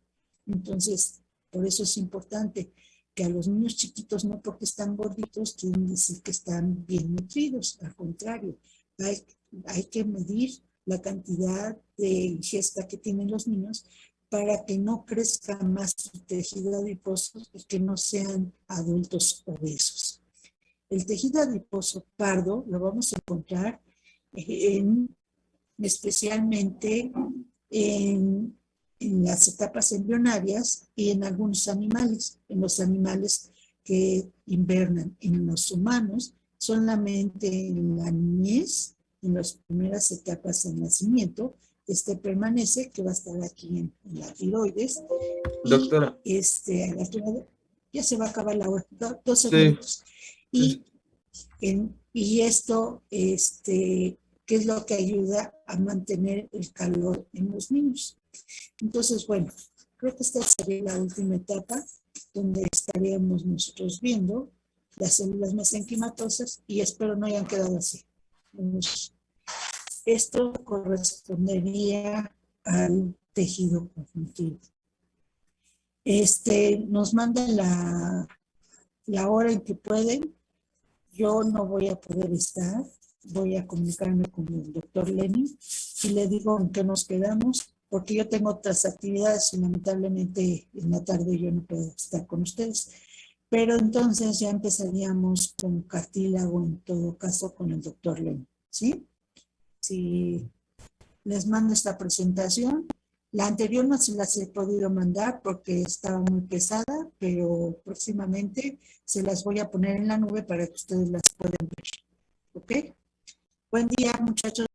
Entonces, por eso es importante que a los niños chiquitos, no porque están gorditos, quieren decir que están bien nutridos. Al contrario, hay que medir la cantidad de ingesta que tienen los niños para que no crezca más su tejido adiposo y que no sean adultos obesos. El tejido adiposo pardo lo vamos a encontrar especialmente en las etapas embrionarias y en algunos animales. En los animales que invernan. En los humanos, solamente en la niñez, en las primeras etapas del nacimiento, permanece, que va a estar aquí en la tiroides. Doctora. Y a la altura ya se va a acabar la hora, 12 Sí. minutos. Y esto, ¿qué es lo que ayuda a mantener el calor en los niños? Entonces, bueno, creo que esta sería la última etapa donde estaríamos nosotros viendo las células mesenquimatosas y espero no hayan quedado así. Esto correspondería al tejido conjuntivo. Nos mandan la hora en que pueden. Yo no voy a poder estar. Voy a comunicarme con el doctor Lenin y le digo en qué nos quedamos, porque yo tengo otras actividades y lamentablemente en la tarde yo no puedo estar con ustedes. Pero entonces ya empezaríamos con cartílago, en todo caso, con el doctor Lenin, ¿sí? Sí, les mando esta presentación. La anterior no se las he podido mandar porque estaba muy pesada, pero próximamente se las voy a poner en la nube para que ustedes las puedan ver. ¿Ok? Buen día, muchachos.